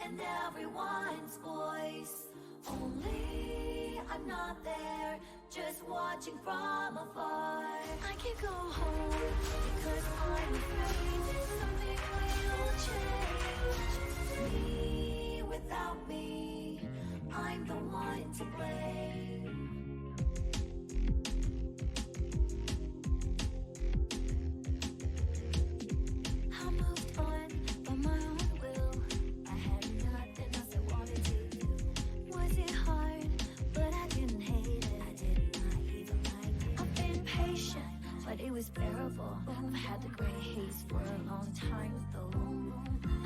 and everyone's voice. Only I'm not there, just watching from afar. I can't go home because I'm afraid something will change. Me without me, I'm the one to blame. I moved on by my own will. I had nothing else I wanted to do. Was it hard? But I didn't hate it. I did not even like it. I've been patient, but it was bearable. I've had the gray haze for a long time though.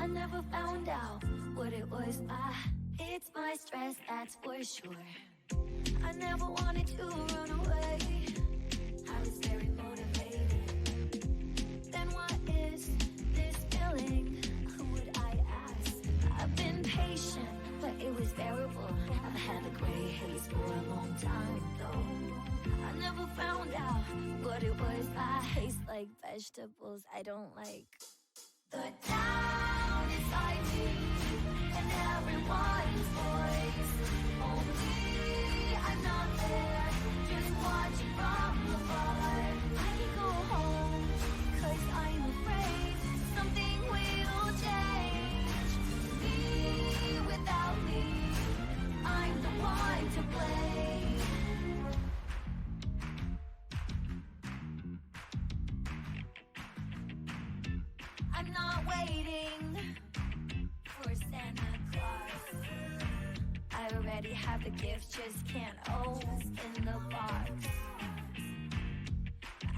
I never found out what it was. It's my stress, that's for sure. I never wanted to run away. I was very motivated. Then what is this feeling? Who would I ask? I've been patient, but it was bearable. I've had the gray haze for a long time though. I never found out what it was. I taste like vegetables I don't like. The town inside me and everyone's voice. Only I'm not there, just watching from afar. I can go home, cause I'm afraid something will change. Me without me, I'm the one to blame. I'm not waiting for Santa Claus. I already have the gift, just can't open the box.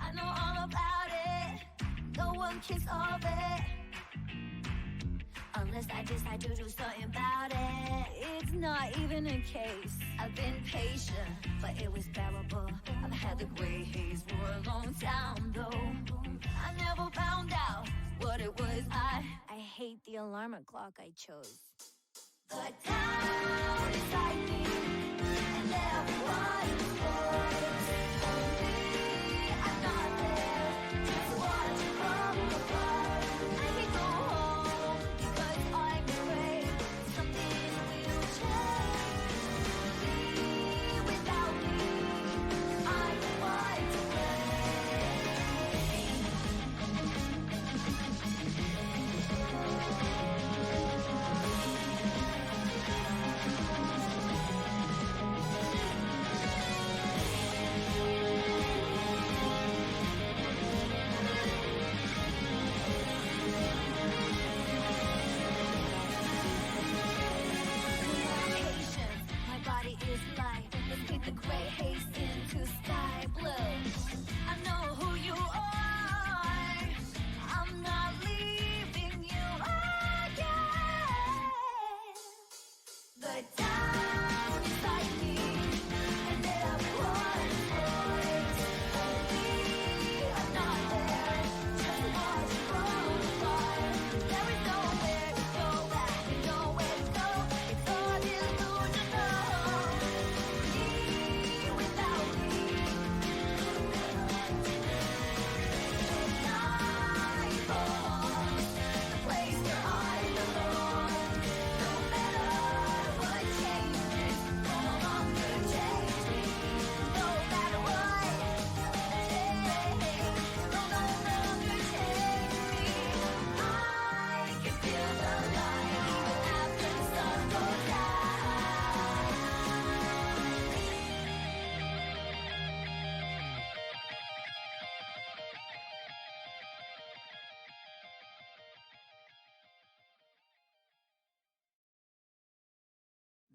I know all about it, no one can solve it unless I decide to do something about it. It's not even a case. I've been patient, but it was bearable. I've had the gray haze for a long time though. I never found out what it was. I hate the alarm clock I chose. The town inside me and everyone's voice. Only I'm not there, just watching from afar. I can go home because I'm afraid something will change. Me without me, I'm the one to is light. Let's paint the gray haze into sky blue. I know who you are. I'm not leaving you again. The town inside me and everyone's voice. Only I'm not there, just watch from afar. There is nowhere to go back and nowhere to go. It's all delusional. Without me,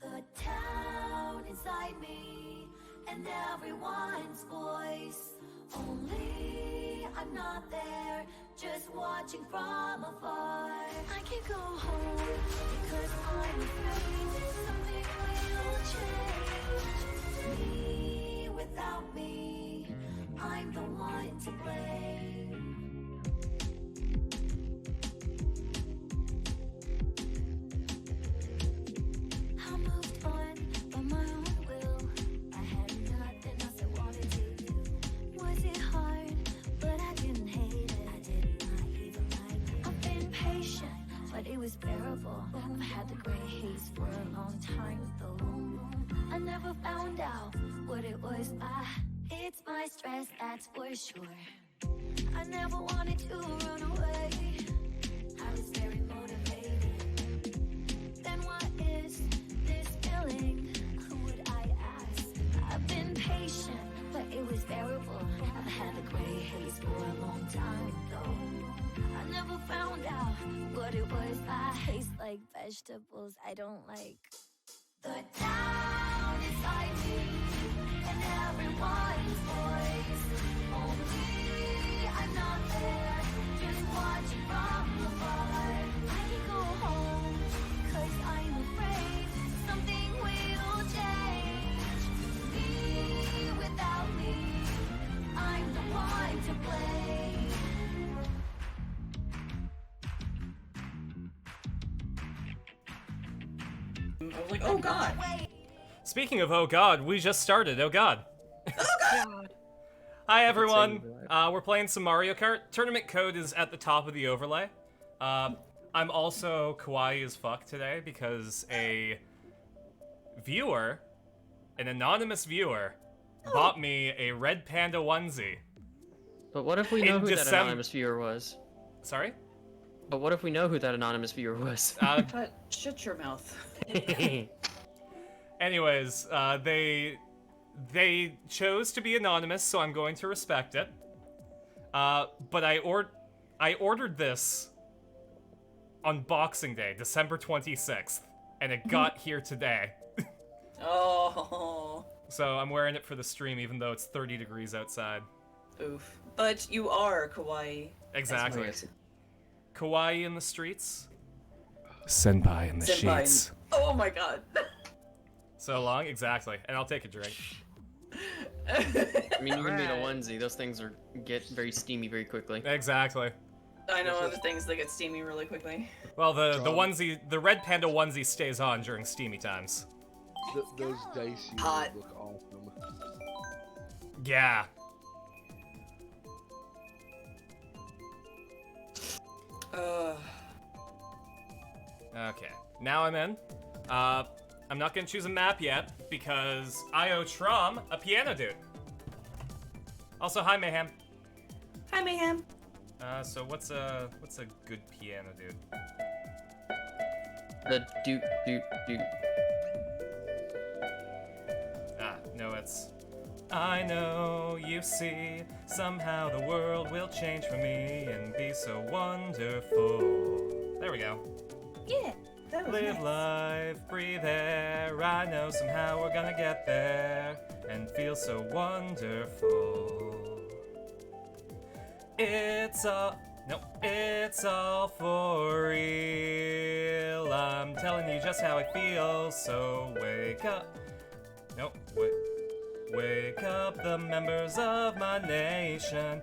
the town inside me and everyone's voice. Only I'm not there, just watching from afar. I can't go home because I'm afraid something will change. Me without me, I'm the one to blame. was bearable. I've had the gray haze for a long time though. I never found out what it was. It's my stress, that's for sure. I never wanted to run away. I was very motivated. Then what is this feeling? Who would I ask? I've been patient, but it was bearable. I've had the gray haze for a long time though. I never found out what it was. I taste like vegetables I don't like. The town inside me and everyone's voice. Only I'm not there, just watching from afar. I can go home, 'cause I'm afraid something will change. Me without me, I'm the one to blame. I was like, oh god. Speaking of oh god, we just started. Oh god. Hi everyone. We're playing some Mario Kart. Tournament code is at the top of the overlay. I'm also kawaii as fuck today because a viewer, an anonymous viewer, bought me a red panda onesie. But what if we know In who that December- anonymous viewer was? Sorry? But what if we know who that anonymous viewer was? But shut your mouth. Anyways, they chose to be anonymous, so I'm going to respect it. But I ordered this on Boxing Day, December 26th, and it got here today. Oh. So I'm wearing it for the stream, even though it's 30 degrees outside. Oof. But you are kawaii. Exactly. That's Kawaii in the streets. Senpai in the Senpai. sheets. Oh my god. So long, exactly. And I'll take a drink. I mean, you can made a onesie. Those things get very steamy very quickly. Exactly. I know other things that get steamy really quickly. Well, the red panda onesie stays on during steamy times. Those dice you Hot. look awesome. Yeah. Okay, now I'm in. I'm not gonna choose a map yet because I owe Trom a piano dude. Also, hi Mayhem. Hi, Mayhem. So what's a good piano dude? The doot doot doot. No, it's. I know, you see, somehow the world will change for me and be so wonderful. There we go. Yeah. That was Live nice. life, breathe air. I know somehow we're gonna get there and feel so wonderful. It's all for real. I'm telling you just how I feel, so wake up. Wake up, the members of my nation.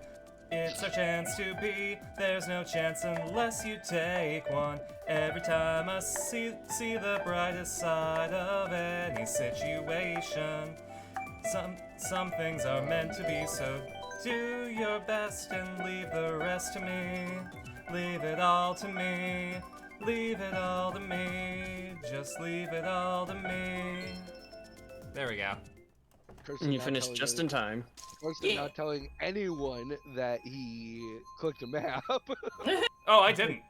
It's our chance to be. There's no chance unless you take one. Every time I see the brightest side of any situation. Some things are meant to be, so do your best and leave the rest to me. Leave it all to me. Leave it all to me. Just leave it all to me. There we go. Kirsten And you not finished telling just any- in time. Kirsten Yeah. not telling anyone that he clicked a map. Oh, I didn't.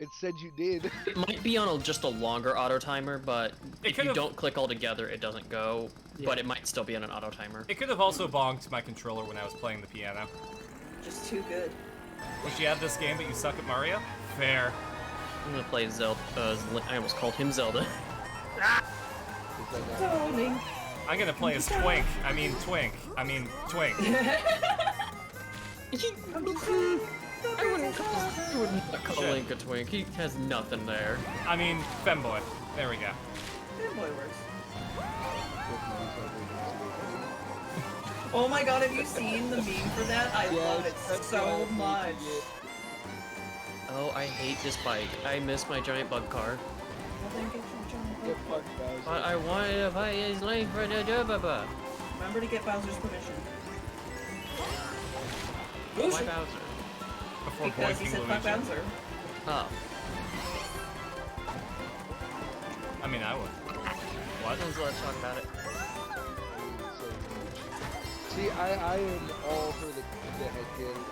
It said you did. It might be on just a longer auto timer, but It if you could've- don't click all together, it doesn't go. But it might still be on an auto timer. It could have also bonked my controller when I was playing the piano. Just too good. Wish you had this game, but you suck at Mario? Fair. I'm gonna play Zelda. I almost called him Zelda. Is that not- Zoning. I'm gonna play as Twink. I mean Twink. I wouldn't call Shit. Link a twink. He has nothing there. I mean Femboy. There we go. Fanboy works. Oh my god, have you seen the meme for that? I love it that's so why I'm much. making it. Oh, I hate this bike. I miss my giant bug car. Well, then get your giant Get bug. fucked, Bowser. But I wanted to fight his Link for the Jabba. Remember to get Bowser's permission. Why Bowser. Bowser? Before Because he boinking said Luigi. fuck Bowser. Oh. mean, I would. What? When's the last talk about it? So huge. See, I am all for the head cannon.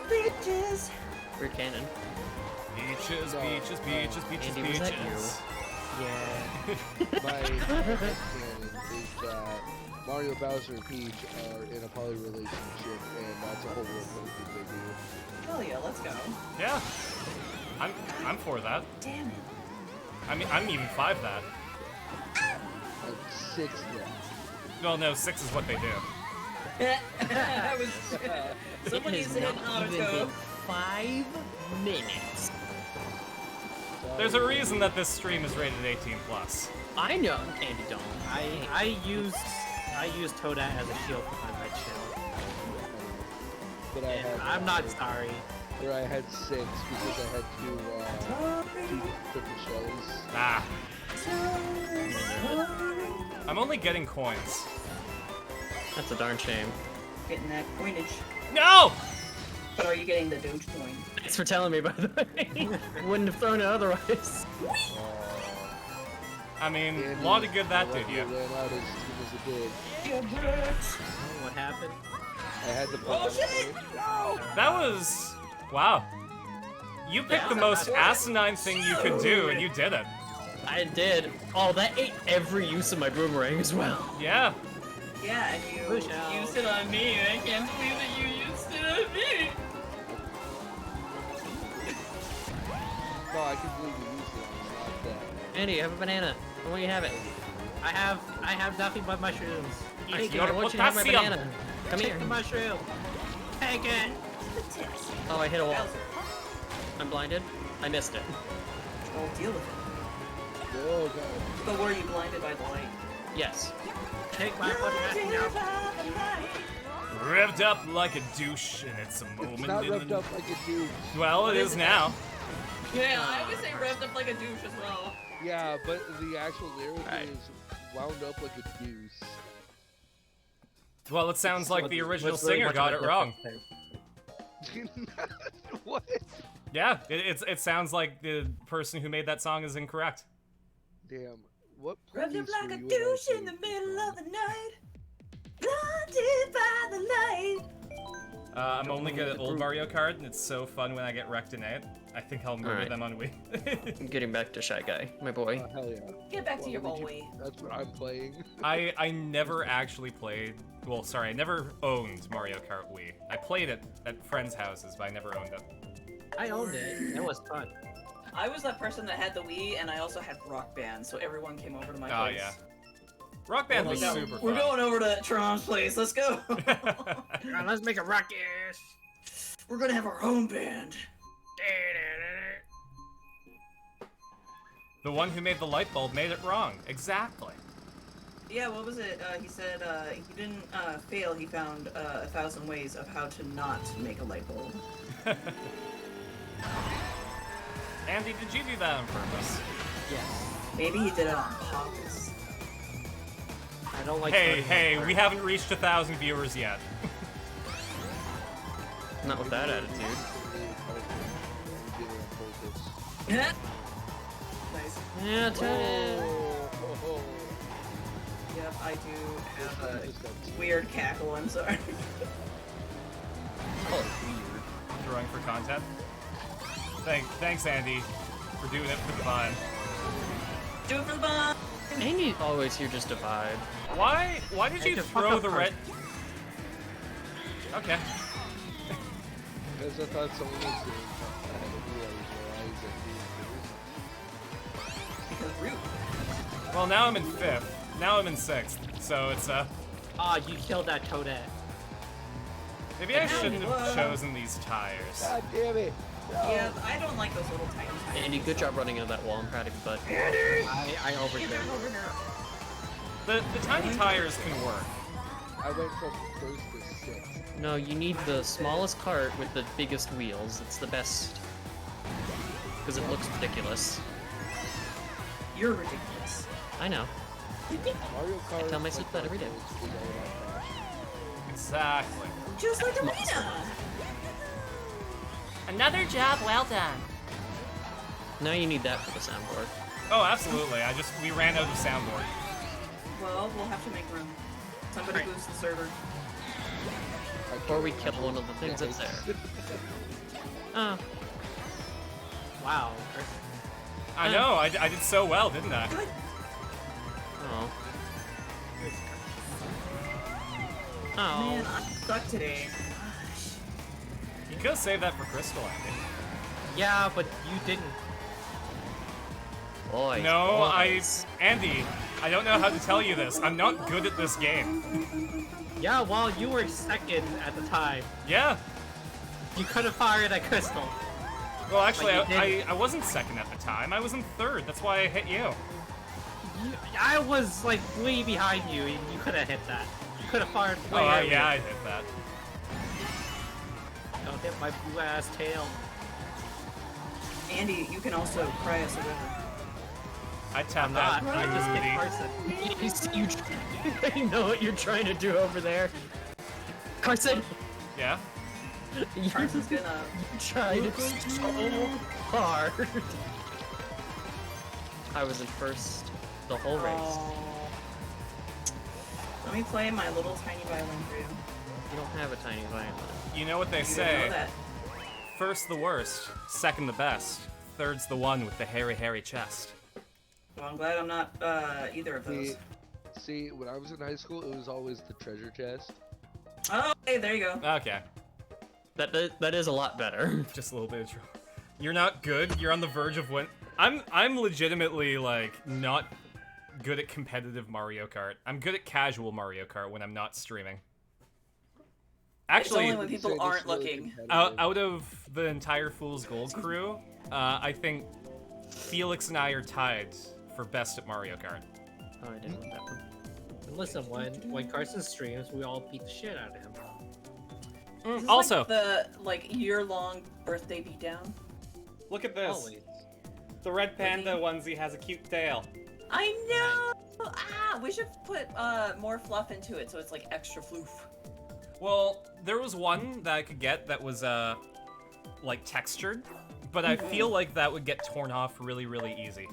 Bitches. Weird cannon. Beaches, No, beaches, beaches, beaches, Andy, was that beaches. Yeah. My head canon is that Mario, Bowser, and Peach are in a poly relationship, and that's a whole real thing they do. Hell yeah, let's go. Yeah. I'm for that. Damn it. I mean, I'm even 5 that. Like 6 then. Well, no, 6 is what they do. I was. Somebody's It has hitting not even auto. been 5 minutes. There's a reason that this stream is rated 18 plus. I know, Andy don't. I used Toadette as a shield for my red shield. But I And had, I'm not sorry. where I had 6 because I had two triple shells. Ah. I'm only getting coins. That's a darn shame. Getting that coinage. No! But are you getting the Dogecoin? Thanks for telling me, by the way. Wouldn't have thrown it otherwise. I mean, Andy, a lot of good that I did let you. ran out as soon as it did. Oh, what happened? I had the Oh shit! That was... Wow. You picked the most asinine thing you could do, and you did it. I did. Oh, that ate every use of my boomerang as well. Yeah. Yeah, and you Push out. used it on me. I can't believe that you used it on me. No, I can believe you used it. It's not that. Andy, have a banana. I want you to have it. I have nothing but mushrooms. Eat You're it. I want you to have my potassium. banana. Come Take here. the mushroom. Take it. Oh, I hit a wall. Bowser. I'm blinded. I missed it. Well, deal with it. Oh, God. But were you blinded by the light? Yes. Take my mushroom. No. Revved up like a douche, and it's a It's moment not in revved the... up like a douche. Well, it is now. Yeah, I always say revved up like a douche as well. Yeah, but the actual lyric Right. is wound up like a deuce. Well, it sounds like the original What's really singer much got of it a wrong. difference What? Yeah, it sounds like the person who made that song is incorrect. Damn. What Revved place up like were a you douche when I in the played middle this of the night. Blinded by the light. I'm only good at old Mario Kart, and it's so fun when I get wrecked in it. I think I'll murder Alright. them on Wii. I'm getting back to Shy Guy, my boy. Oh, hell yeah. Get back to your What would boy. That's what I'm playing. I never actually played. Well, sorry, I never owned Mario Kart Wii. I played it at friends' houses, but I never owned it. I owned it. It was fun. I was that person that had the Wii, and I also had Rock Band, so everyone came over to my Oh, place. yeah. Rock Band Oh, was no, super fun. we're going over to Tron's place. Let's go. Now let's make a ruckus. We're gonna have our own band. The one who made the light bulb made it wrong. Exactly. Yeah, what was it? He said he didn't fail. He found 1,000 ways of how to not make a light bulb. Andy, did you do that on purpose? Yes. Maybe he did it on purpose. I don't like. Hey, starting hey, with we haven't reached 1,000 viewers yet. Not with that attitude. nice. Yeah, turn it. Oh, Yep, I do have a weird cackle. I'm sorry. Oh, Drawing for content. Thanks, Andy, for doing it for the vibe. Do it for the bomb. Andy's always here just to vibe. Why did Hey, you the fuck throw up the red? Okay. because I thought someone was doing that. I didn't realize Because rude. Well, now I'm in 5th. Now I'm in 6th. So it's Ah, you killed that Toadette. maybe I shouldn't have chosen these tires. God damn it! No. Yeah, I don't like those little tiny tires. Andy, good job running into that wall. I'm proud of you, bud. I Get overkilled. back over here. The tiny tires can work. I went from 1st to 6th. No, you need the smallest cart with the biggest wheels. It's the best. Because it looks ridiculous. You're ridiculous. I know. Mario Kart. tell myself that every day. is all about fashion. Exactly. Just like Arena. Another job well done. Now you need that for the soundboard. Oh, absolutely. We ran out of soundboard. Well, we'll have to make room. Somebody Alright. boost the server. Or we kill one of the things that's there. Oh. Wow. I know, I did so well, didn't I? Oh. Man, Oh. I'm stuck today. Gosh. You could have saved that for Crystal, Andy. Yeah, but you didn't. Boy. No, boys. Andy, I don't know how to tell you this. I'm not good at this game. Yeah, well, you were second at the time. Yeah. You could have fired at Crystal. Well, actually, But you didn't. I wasn't second at the time. I was in third. That's why I hit you. I was like way behind you, and you could have hit that. You could have fired way Oh, earlier. yeah, I hit that. Don't hit my blue ass tail. Andy, you can also cry us a river. I tapped I'm that not. I just booty. hit Carson. I know what you're trying to do over there. Carson, Yeah? you're Carson's gonna. trying so hard. I was in first the whole race. Oh. Let me play my little tiny violin for you. You don't have a tiny violin. You know what they You didn't say. know that. First the worst, second the best, third's the one with the hairy, hairy chest. Well, I'm glad I'm not either of those. See, when I was in high school, it was always the treasure chest. Oh, hey, there you go. Okay, That is a lot better. just a little bit of trouble. You're not good. You're on the verge of win. I'm legitimately like not good at competitive Mario Kart. I'm good at casual Mario Kart when I'm not streaming. Actually, it's only when people Say this aren't really looking. competitive. out of the entire Fool's Gold crew, I think Felix and I are tied for best at Mario Kart. Oh, I didn't want that one. And listen, when Carson streams, we all beat the shit out of him. This is Also, like the year-long birthday beatdown. look at this. Always. The red panda onesie has a cute tail. I know. Ah, we should put more fluff into it so it's like extra floof. Well, there was one that I could get that was like textured, but I feel like that would get torn off really, really easy.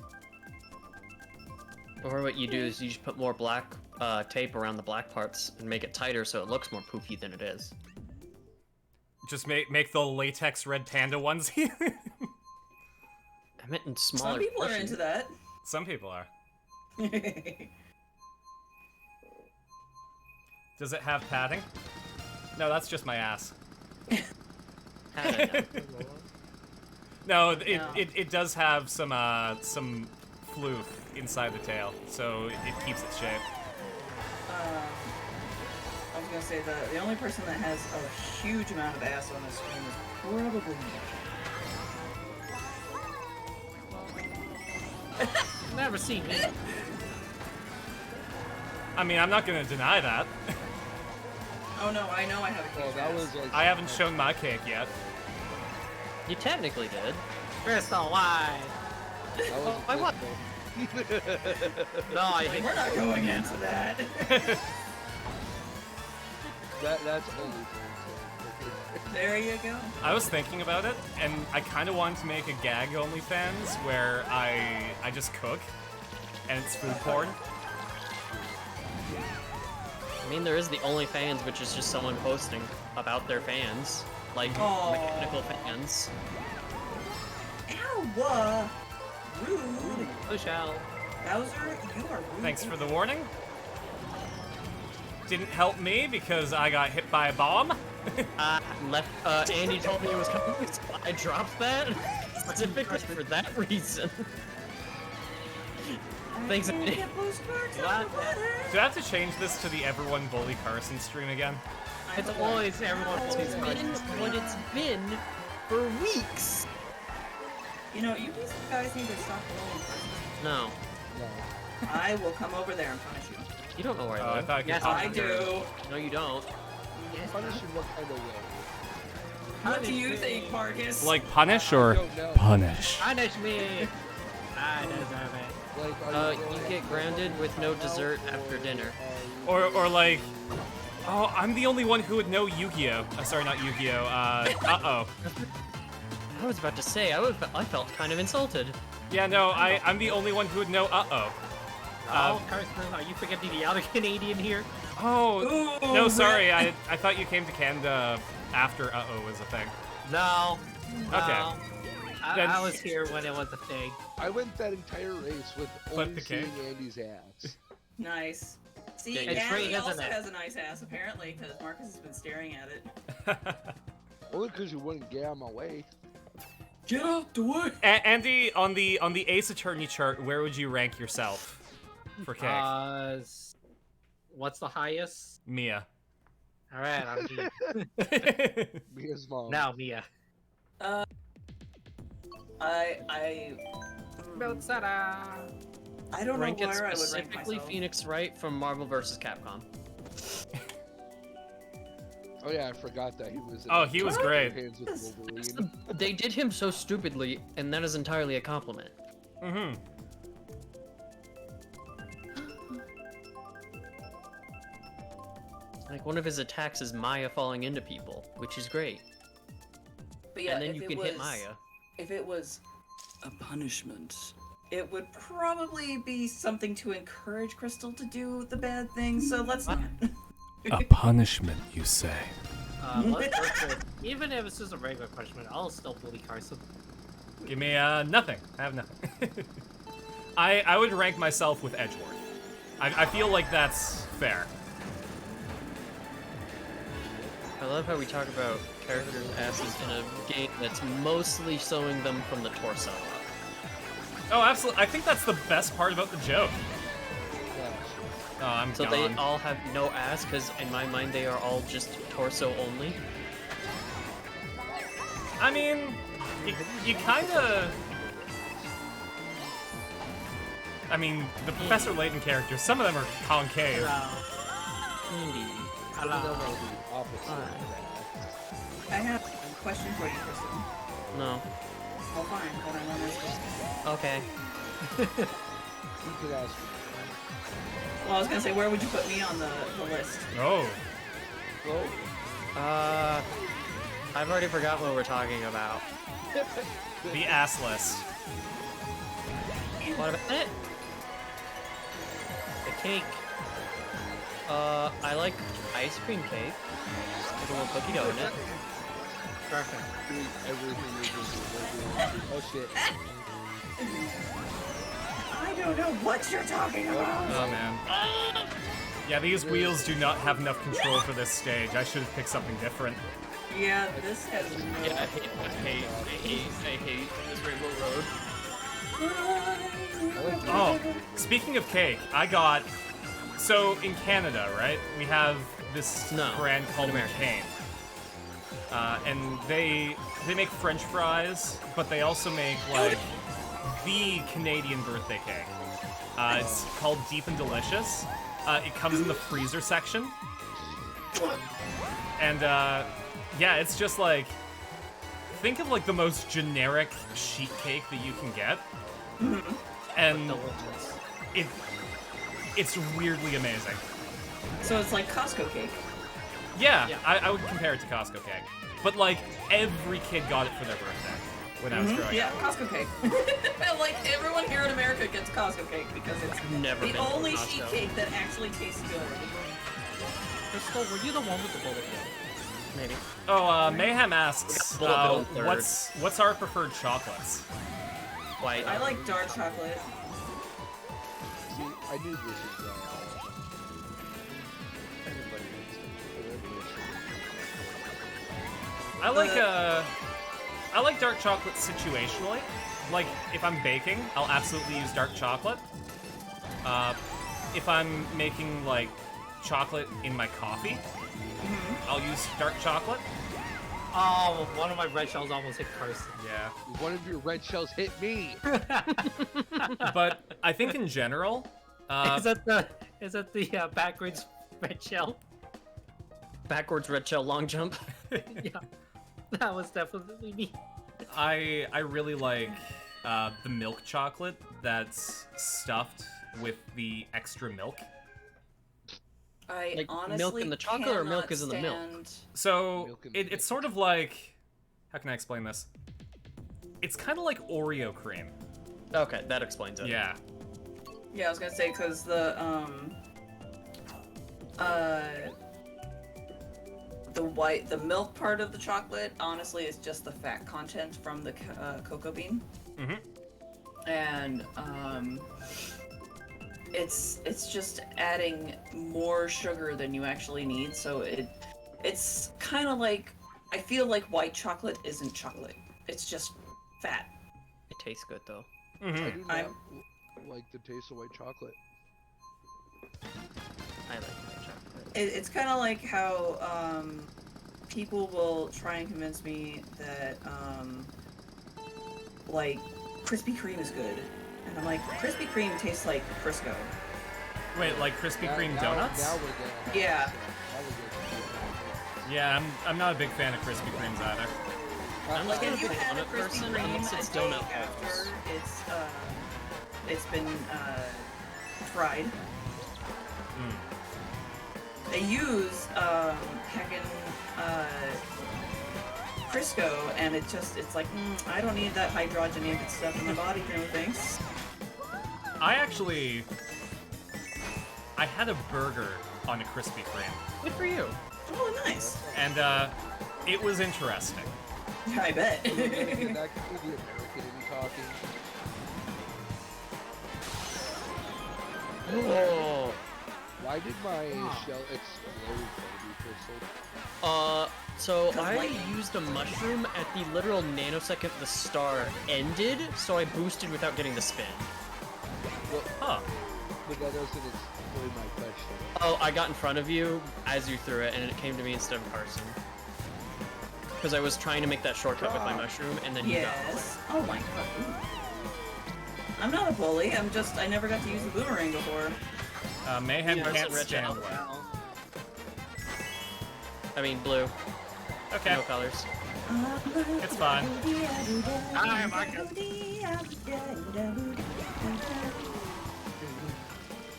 Or what you do is you just put more black tape around the black parts and make it tighter so it looks more poofy than it is. Just make the latex red panda onesie. I meant in smaller Some people are portions. into that. Some people are. Does it have padding? No, that's just my ass. Had it. No, No. it does have some floof inside the tail, so it keeps its shape. I was gonna say the only person that has a huge amount of ass on this stream is probably me. Never seen me. I mean, I'm not gonna deny that. Oh no, I know I have a Oh, huge that ass. was like. I haven't shown my cake yet. You technically did. Crystal, why? That was I what? No, I hate We're not going into that. That's only. There you go. I was thinking about it, and I kind of wanted to make a gag OnlyFans where I just cook, and it's food porn. I mean, there is the OnlyFans, which is just someone posting about their fans, like Aw. mechanical fans. Ow! Rude. Push out. Bowser, you are rude. Thanks for the warning. Didn't help me because I got hit by a bomb. Andy told me it was coming, so I dropped that specifically for that reason. Thanks, Andy. Get postcards Glad on the that- letter. Do I have to change this to the Everyone Bully Carson stream again? It's always everyone It's plays been Carson. what it's been for weeks. You know, you these guys need to stop bullying Carson. No, No. I will come over there and punish you. you don't know where Oh, I I live. thought I could Yes, talk I to her. do. No, you don't. Punish in what kind of way? What do you think, Marcus? Like punish I or don't know. punish? Punish me. I deserve it. Like, are You going get grounded with no dessert after dinner. Or like, oh, I'm the only one who would know Yu-Gi-Oh. Sorry, not Yu-Gi-Oh. Uh-oh. I was about to say, I felt kind of insulted. Yeah, no, I'm the only one who would know. Uh-oh. Oh, Carson, are you forgetting the other Canadian here? Oh, Ooh, no, sorry. I thought you came to Canada after uh-oh was a thing. No. Okay. Then- I was here when it was a thing. I went that entire race with Flip only the cake. seeing Andy's ass. Nice. See, Yeah, it's great, Andy isn't also it? has a nice ass, apparently, because Marcus has been staring at it. Only because you wouldn't get out of my way. Get out the way! Andy, on the Ace Attorney chart, where would you rank yourself for cake? What's the highest? Mia. All right, I'm Mia. Mia's mom. Now Mia. I don't Rank know it where I would rank specifically myself. Phoenix Wright from Marvel vs. Capcom. Oh yeah, I forgot that he was. Oh, he was great. Hands with Wolverine. They did him so stupidly, and that is entirely a compliment. Mm-hmm. Like, one of his attacks is Maya falling into people, which is great. But yeah, and then if you it can was, hit Maya. If it was a punishment, it would probably be something to encourage Crystal to do the bad things, so let's not. A punishment, you say? Let's work with, even if it's just a regular punishment, I'll still bully Carson. Give me nothing. I have nothing. I would rank myself with Edgeworth. I feel like that's fair. I love how we talk about characters' asses in a game that's mostly showing them from the torso up. Oh, absolutely. I think that's the best part about the joke. Yeah. Oh, I'm So gone. they all have no ass, because in my mind they are all just torso only. I mean, you kind of. I mean, the Professor Layton characters, some of them are concave. Indeed. I don't know the opposite of that. I have a question for you, Crystal. No. Oh, fine. Hold on, let me ask you. Okay. You could ask me. Well, I was gonna say, where would you put me on the list? Oh. Well, I've already forgot what we're talking about. The ass list. What about it? The cake. I like ice cream cake. With a little cookie dough in it. Perfect. doing everything you can do. Oh shit. I don't know what you're talking about. Oh man. Yeah, these wheels do not have enough control for this stage. I should have picked something different. Yeah, this has no. Yeah, I hate this Rainbow Road. Oh, speaking of cake, I got. So in Canada, right, we have this No, brand called in America. McCain, and they make French fries, but they also make like the Canadian birthday cake. It's called Deep and Delicious. It comes in the freezer section, and yeah, it's just like, think of like the most generic sheet cake that you can get, and it's weirdly amazing. So it's like Costco cake. Yeah, Yeah. I would compare it to Costco cake, but like every kid got it for their birthday when I was growing Yeah, up. Costco cake. Like everyone here in America gets Costco cake because it's Never been the to only Costco. sheet cake that actually tastes good. Crystal, were you the one with the bullet bill? Maybe. Oh, Mayhem asks, We got Bullet Bill third. what's our preferred chocolates? White. I like dark chocolate. See, I knew this was everybody makes them, but everybody should. I like dark chocolate situationally. Like if I'm baking, I'll absolutely use dark chocolate. If I'm making like chocolate in my coffee, I'll use dark chocolate. Oh, one of my red shells almost hit Carson. Yeah. One of your red shells hit me. But I think in general, Is that the backwards red shell? Backwards red shell long jump. Yeah, that was definitely me. I really like the milk chocolate that's stuffed with the extra milk. I Like honestly milk in the chocolate or milk cannot is in the milk? stand- So Milk and it's sort of like, how can I explain this? it's kind of like Oreo cream. Okay, that explains it. Yeah. Yeah, I was gonna say because the milk part of the chocolate honestly is just the fat content from the cocoa bean, and it's just adding more sugar than you actually need. So it's kind of like, I feel like white chocolate isn't chocolate. It's just fat. It tastes good though. I do not I'm- like the taste of white chocolate. I like white chocolate. It's kind of like how people will try and convince me that like Krispy Kreme is good, and I'm like, Krispy Kreme tastes like Crisco. Wait, like Krispy Kreme Now donuts? we're gonna have Yeah. now we're Yeah, I'm not a big fan of Krispy Kremes either. I'm Like, not if you a big had a donut Krispy person Kreme unless a it's day donut after balls. it's been fried. They use heckin' Crisco, and it's like, I don't need that hydrogenated stuff in my body. No thanks. I had a burger on a Krispy Kreme, Good for you. Oh, nice. and it was interesting. I bet. that could be the American in me talking. Oh. Why did my shell explode, Crystal? So 'Cause I lightning. used a mushroom at the literal nanosecond the star ended, so I boosted without getting the spin. Huh. But that doesn't explain my question. Oh, I got in front of you as you threw it, and it came to me instead of Carson. Because I was trying to make that shortcut with my mushroom, and then you got it. Yes. Oh my god. Ooh. I'm not a bully. I never got to use the boomerang before. Mayhem Carson can't Rich stand out. one. Wow. I mean, blue. Okay, No colors. it's fine. Hi, Marcus.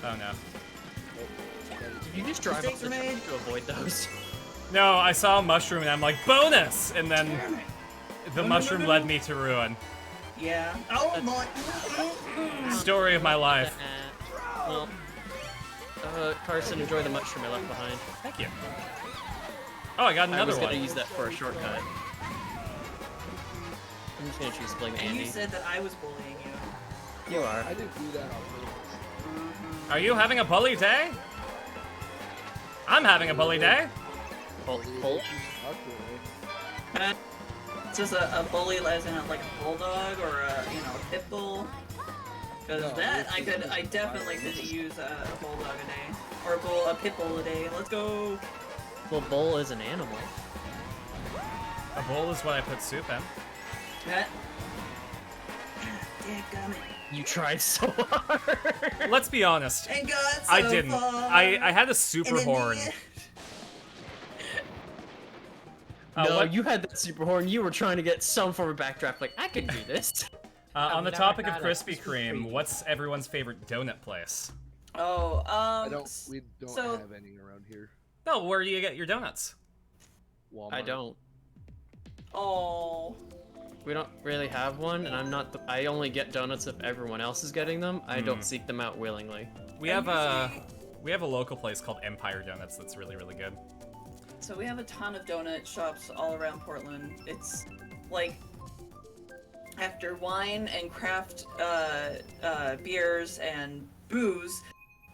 Oh no. You just drive up Mistakes the were made. track to avoid those. No, I saw a mushroom and I'm like, bonus! And then the No, mushroom no. led me to ruin. Yeah. Oh my. Story of my life. Well, Carson, enjoy the mushroom I left behind. Thank you. Oh, I got I another was gonna one. use that for a shortcut. I'm just gonna choose Bling And Andy. you said that I was bullying you. You are. I didn't do that on purpose. Are you having a bully day? I'm having a bully day. Bolt. Not really. It's just a bully as in like a bulldog or a pit bull. Because No, that this is I definitely could use a bulldog a day or a pit bull a day. Let's go. Well, bull is an animal. A bowl is what I put soup in. That. Dadgummit. You tried so hard. Let's be honest. And got so I didn't. far. I had a super And in the horn. end- No, what- you had that super horn. You were trying to get some form of backdraft. Like, I can do this. on the I've topic of never had a Krispy Krispy Kreme, Kreme. what's everyone's favorite donut place? Oh, We don't so- have any around here. No, where do you get your donuts? Walmart. I don't. Oh. We don't really have one, and I'm not. I only get donuts if everyone else is getting them. I don't seek them out willingly. We have a local place called Empire Donuts that's really really good. So we have a ton of donut shops all around Portland. It's like after wine and craft beers and booze,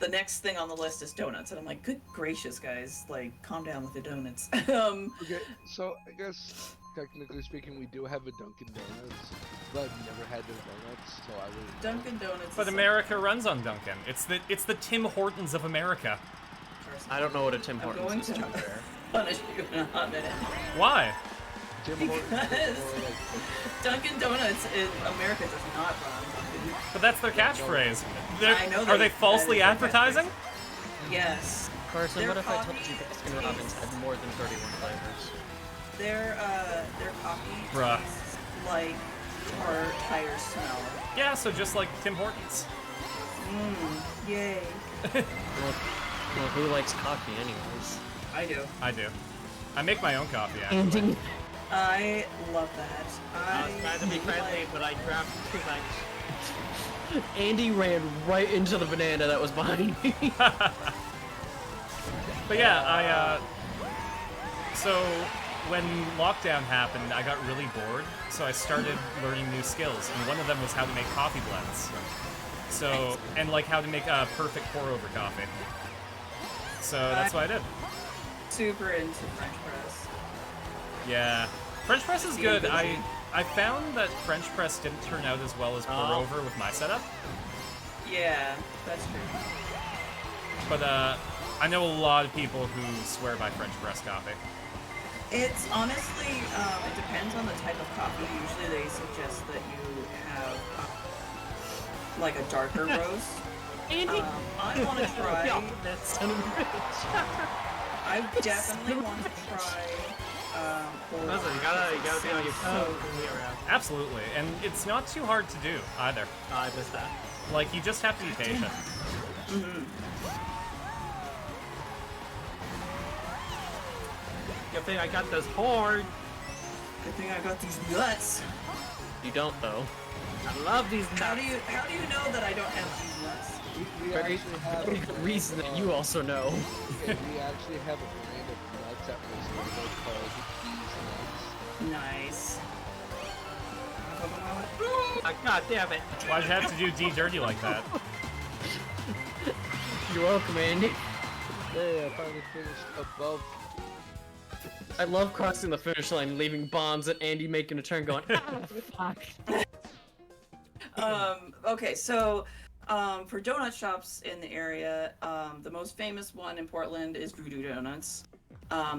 the next thing on the list is donuts. And I'm like, good gracious, guys, like calm down with the donuts. Okay, so I guess technically speaking, we do have a Dunkin' Donuts, but I've never had their donuts, so I would. Dunkin' Donuts. But is America runs on Dunkin'. It's the Tim Hortons of America. like- I don't know what a Tim I'm Hortons going is, to to be fair. punish you in a hot minute. Why? Tim Hortons is Because- more like Dunkin' Donuts is America does not run on Dunkin'. But that's their catchphrase. I know Are they- they falsely that is their advertising? Yes. Carson, Their what if I told coffee you Baskin Robbins had more than 31 flavors? Their coffee Bruh. tastes like car tire smell. Yeah, so just like Tim Hortons. Yay. Well, who likes coffee anyways? I do. I do. I make my own coffee, actually. I love that. I was trying to be friendly, but I grabbed too much. Andy ran right into the banana that was behind me. But yeah, so when lockdown happened, I got really bored, so I started learning new skills, and one of them was how to make coffee blends. So, and like how to make a perfect pour-over coffee. So that's what I did. Super into French press. Yeah. French press is good. I found that French press didn't turn out as well as pour-over with my setup. Yeah, that's true. But I know a lot of people who swear by French press coffee. It's honestly, it depends on the type of coffee. Usually they suggest that you have like a darker roast. Andy! I want to try. That son of a bitch. I definitely want to try. Listen, you gotta be on your toes when you're around. Absolutely, and it's not too hard to do either. Oh, I missed that. Like, you just have to be patient. Good thing I got this horn. Good thing I got these nuts. You don't, though. I love these nuts. How do you know that I don't have these nuts? We Very, actually have very good reason that you also know. okay, we actually have a brand of nuts at Missouri called Bees Nuts. Nice. God damn it. Why'd you have to do D dirty like that? You're welcome, Andy. Hey, I finally finished above. I love crossing the finish line, leaving bombs, and Andy making a turn going, ah, fuck. Okay, so for donut shops in the area, the most famous one in Portland is Voodoo Donuts.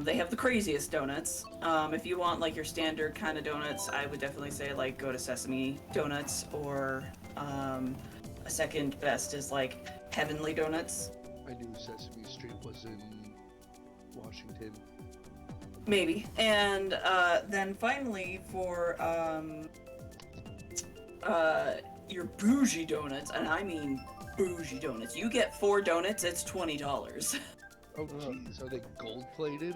They have the craziest donuts. If you want like your standard kind of donuts, I would definitely say like go to Sesame Donuts, or a second best is like Heavenly Donuts. I knew Sesame Street was in Washington. Maybe. And then finally for your bougie donuts, and I mean bougie donuts. You get 4 donuts, it's $20. Oh jeez, are they gold plated?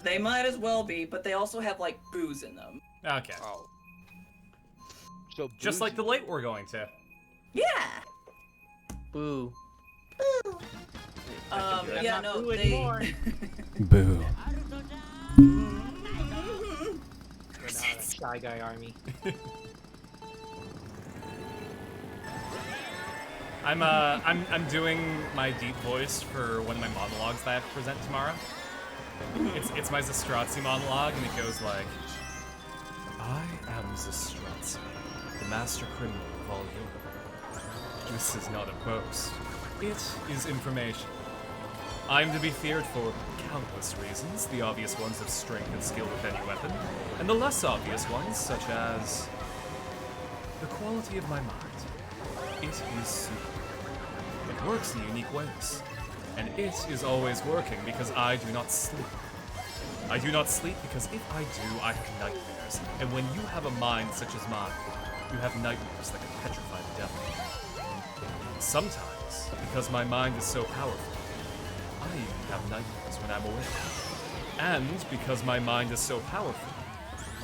They might as well be, but they also have like booze in them. Okay. Oh. So Just like the bougie. late we're going to. Yeah. Boo. Yeah, not no, boo they. anymore. Boo. We're not a Shy Guy army. I'm doing my deep voice for one of my monologues that I have to present tomorrow. It's my Zastrozzi monologue, and it goes like, I am Zastrozzi, the master criminal of all Europe. This is not a boast. It is information. I am to be feared for countless reasons, the obvious ones of strength and skill with any weapon, and the less obvious ones, such as the quality of my mind. It is super. It works in unique ways. And it is always working because I do not sleep. I do not sleep because if I do, I have nightmares. And when you have a mind such as mine, you have nightmares that can petrify the devil. Sometimes, because my mind is so powerful, I even have nightmares when I'm awake. And because my mind is so powerful,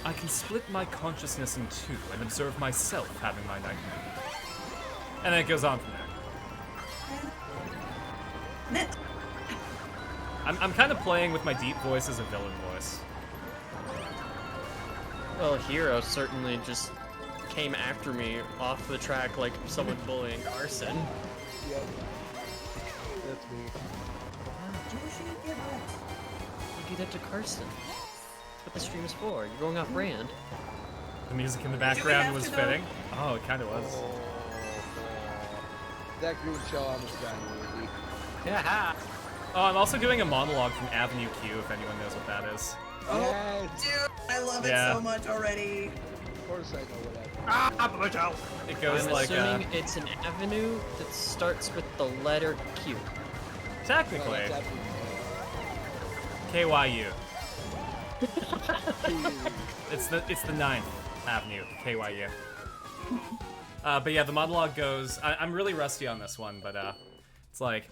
I can split my consciousness in two and observe myself having my nightmare. And then it goes on from there. I'm kind of playing with my deep voice as a villain voice. Well, Hero certainly just came after me off the track like someone bullying Arson. Yep. That's me. You do that to Carson. What the stream is for? You're going off brand. The music in the have background was to, though? fitting. Oh, it kind of was. That green shell almost got me. Yeah. Oh, I'm also doing a monologue from Avenue Q, if anyone knows what that is. Oh, Yes. dude, I love it Yeah. so much already. Of course I know what Ah, Bojo. It goes I'm like, assuming it's an avenue that starts with the letter Q. technically, that's happening. KYU. It's the 9th Avenue, KYU. But yeah, the monologue goes. I'm really rusty on this one, but it's like,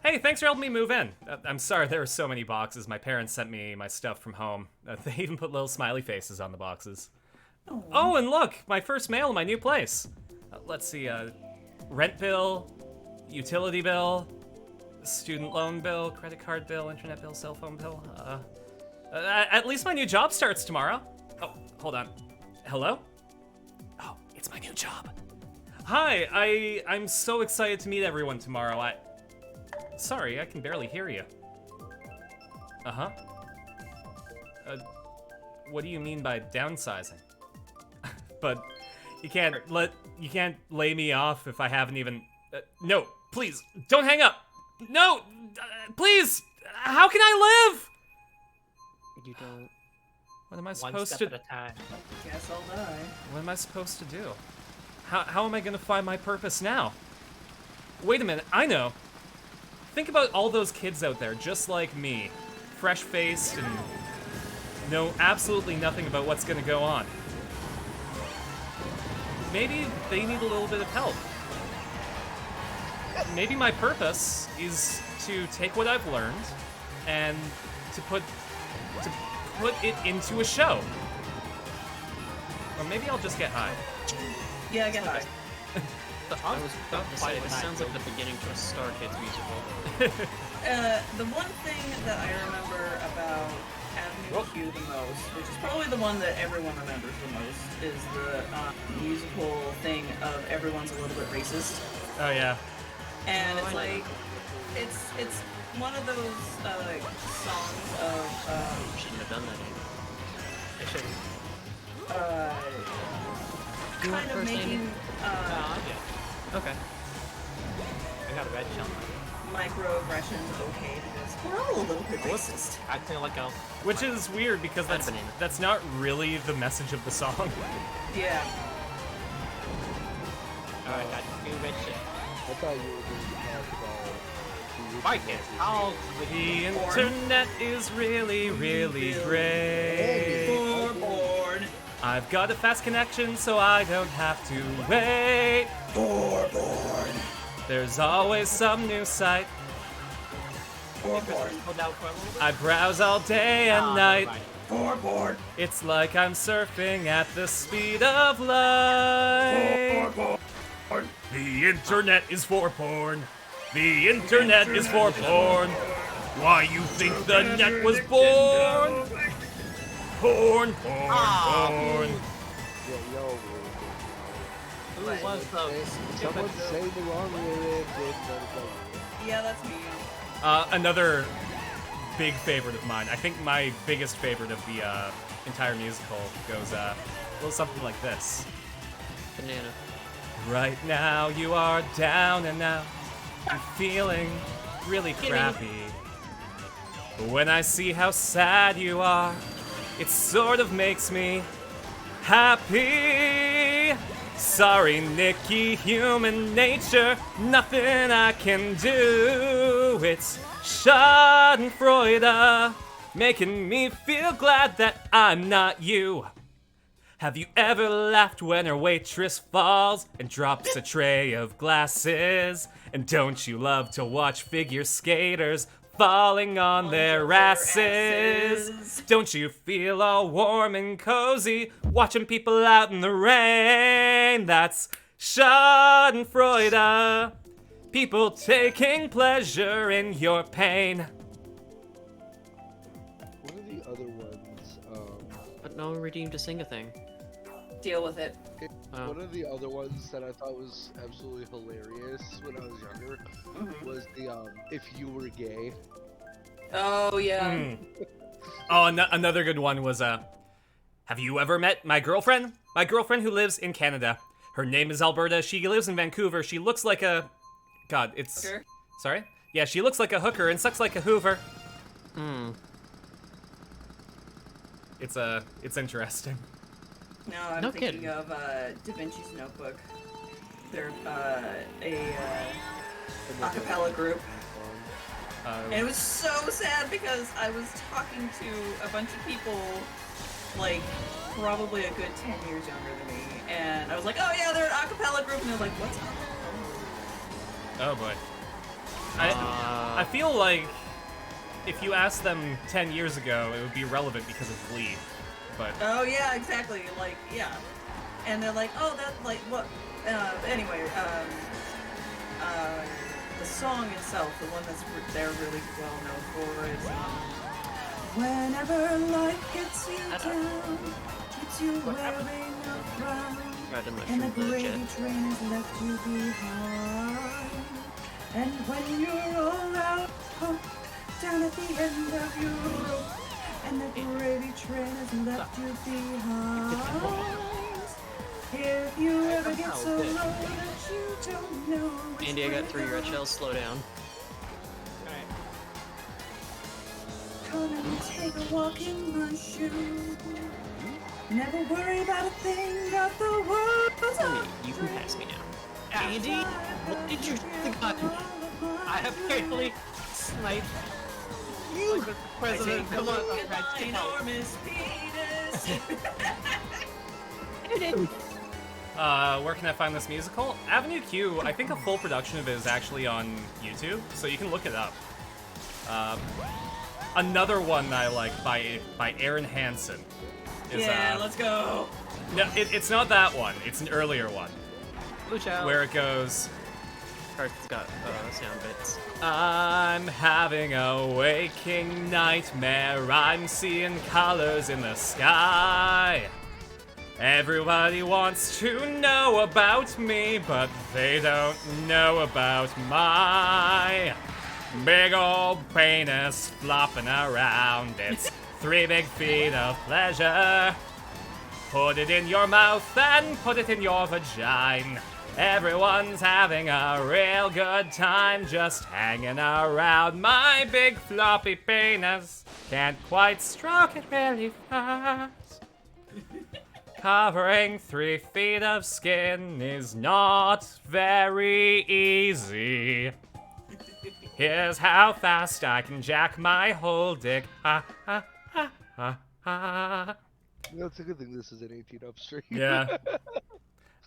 Hey, thanks for helping me move in. I'm sorry there were so many boxes. My parents sent me my stuff from home. They even put little smiley faces on the boxes. Oh, and look, my first mail in my new place. Let's see, rent bill, utility bill, student loan bill, credit card bill, internet bill, cell phone bill. At least my new job starts tomorrow. Oh, hold on. Hello? Oh, it's my new job. Hi, I'm so excited to meet everyone tomorrow. Sorry, I can barely hear you. Uh-huh. What do you mean by downsizing? But you can't lay me off if I haven't even... no, please, don't hang up! No! Please! How can I live? You don't. What am I One supposed step to... at a time. Guess I'll die. What am I supposed to do? How am I gonna find my purpose now? Wait a minute, I know. Think about all those kids out there just like me. Fresh-faced and know absolutely nothing about what's gonna go on. Maybe they need a little bit of help. Maybe my purpose is to take what I've learned and to put it into a show. Or maybe I'll just get high. Yeah, get high. I was about to say, this sounds like the beginning to a Star Kids musical. The one thing that I remember about Avenue Q the most, which is probably the one that everyone remembers the most, is the musical thing of everyone's a little bit racist. Oh yeah. And Oh, it's I know. like, it's one of those songs of Shouldn't have done that. I should. You want kind of first, Andy? making Yeah. Okay. I got a red shell. microaggressions okay because we're all a little bit racist. Acting like a. Which is weird because Kind of that's banana. that's not really the message of the song. Yeah. Alright, got new red shell. I thought you were going to talk about... Why can't? I'll. The internet is really, really great. Born. I've got a fast connection so I don't have to wait. Born. There's always some new site. Hold down for a little bit. I browse all day and night. Born. It's like I'm surfing at the speed of light. The internet is for porn. The internet is for porn. Why you think the net was born? Porn, porn, porn. Yeah, yo, Who was the someone saying the wrong lyric. Yeah, that's me. Another big favorite of mine. I think my biggest favorite of the entire musical goes a little something like this. Banana. Right now you are down and out. You're feeling really crappy. But when I see how sad you are, it sort of makes me happy. Sorry, Nikki, human nature, nothing I can do. It's Schadenfreude, making me feel glad that I'm not you. Have you ever laughed when a waitress falls and drops a tray of glasses? And don't you love to watch figure skaters falling on their asses? Don't you feel all warm and cozy watching people out in the rain? That's Schadenfreude, people taking pleasure in your pain. What are the other ones? But no one redeemed to sing a thing. Deal with it. Oh. One of the other ones that I thought was absolutely hilarious when I was younger was the "If You Were Gay." Oh yeah. Oh, another good one was have you ever met my girlfriend? My girlfriend who lives in Canada. Her name is Alberta. She lives in Vancouver. She looks like a... God, it's... Hooker? Sorry? Yeah, she looks like a hooker and sucks like a Hoover. It's interesting. No, I'm No thinking kidding. of Da Vinci's Notebook. They're a acapella group. And it was so sad because I was talking to a bunch of people, like, probably a good 10 years younger than me, and I was like, oh yeah, they're an acapella group, and they're like, what's acapella? Oh boy. I feel like if you asked them 10 years ago, it would be relevant because of Glee. But Oh yeah, exactly. Like yeah, and they're like, oh, that's like what? Anyway, the song itself, the one that's they're really well known for, is whenever life gets you down, keeps you wearing a frown, Got a and the mushroom gravy legit. train has left you behind. And when you're all out, down at the end of your rope, and the gravy train has left you behind. If you ever get so low that you don't know which Andy, I got way 3 to red go, shells. Slow down. come and take a walk in my shoes. Never worry about a thing, got the world's Andy, you can pass me now. Andy, what did you shoot the gun? I apparently sniped you, like the president. Come on, red team. enormous penis. where can I find this musical? Avenue Q, I think a full production of it is actually on YouTube, so you can look it up. Another one that I like by Aaron Hansen is Yeah, let's go. no, it's not that one. It's an earlier one Lucio. where it goes. Cart's got sound bits. I'm having a waking nightmare. I'm seeing colors in the sky. Everybody wants to know about me, but they don't know about my big old penis flopping around. It's 3 big feet of pleasure. Put it in your mouth and put it in your vagina. Everyone's having a real good time just hanging around my big floppy penis. Can't quite stroke it really fast. Covering 3 feet of skin is not very easy. Here's how fast I can jack my whole dick. Ha ha ha ha ha. That's a good thing this is an 18 upstream. Yeah.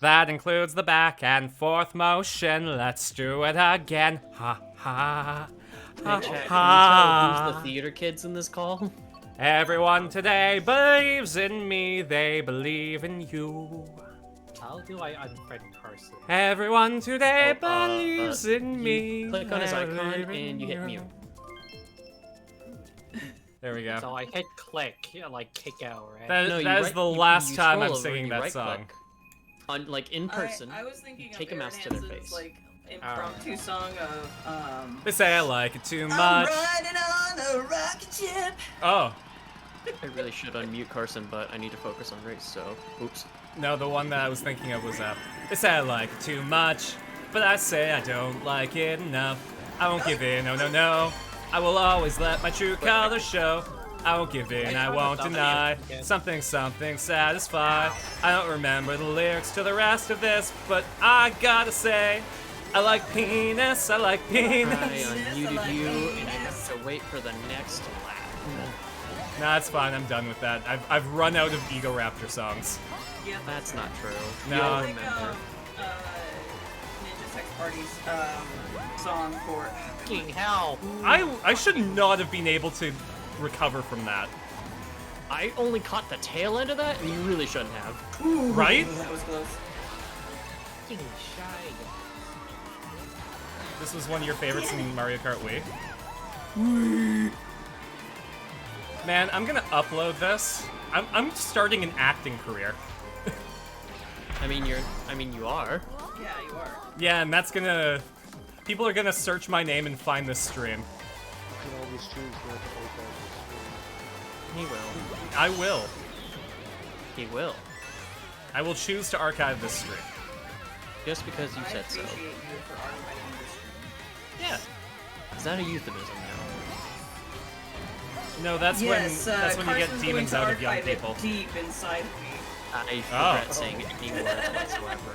That includes the back and forth motion. Let's do it again. Ha ha. Hey, Ha chat, can you tell ha. who's the theater kids in this call? Everyone today believes in me. They believe in you. How do I unfriend Carson? Everyone today Oh, believes in you me. click on his They icon believe in and you hit mute. There we go. So I hit click, like kick out, right? That, No, you that is right- the you- last you time scroll I'm over, singing you that right-click. song. On like in person. I was thinking take of a Aaron mouse to their Hansen's, face. like impromptu song of They say I like it too I'm much. riding on a rocket ship. Oh, I really should unmute Carson, but I need to focus on race, so oops. no, the one that I was thinking of was they say I like it too much, but I say I don't like it enough. I won't give in, oh no no. I will always let my true colors show. I won't give in, I won't deny. Something, something satisfied. I don't remember the lyrics to the rest of this, but I gotta say, I like penis, I like I penis. unmuted you, and I have to wait for the next lap. Nah, it's fine, I'm done with that. I've run out of Ego Raptor songs. Yeah, That's not true. No. You'll I think remember. Ninja Sex Party's song for. Fucking hell! I should not have been able to recover from that. I only caught the tail end of that, and you really shouldn't have. Right? That was close. Fucking shy. This was one of your favorites in Mario Kart Wii. Man, I'm gonna upload this. I'm starting an acting career. I mean, you are. Yeah, you are. Yeah, and that's gonna... People are gonna search my name and find this stream. You can always choose not to archive this He will. I will. He will. I will choose to archive this stream. Just because you I said so. appreciate you for archiving this stream. Yeah. Is that a euphemism now? No, that's Yes, when you get Carson's demons going to out of young archive it people. deep inside of me. I Oh. regret saying any words whatsoever.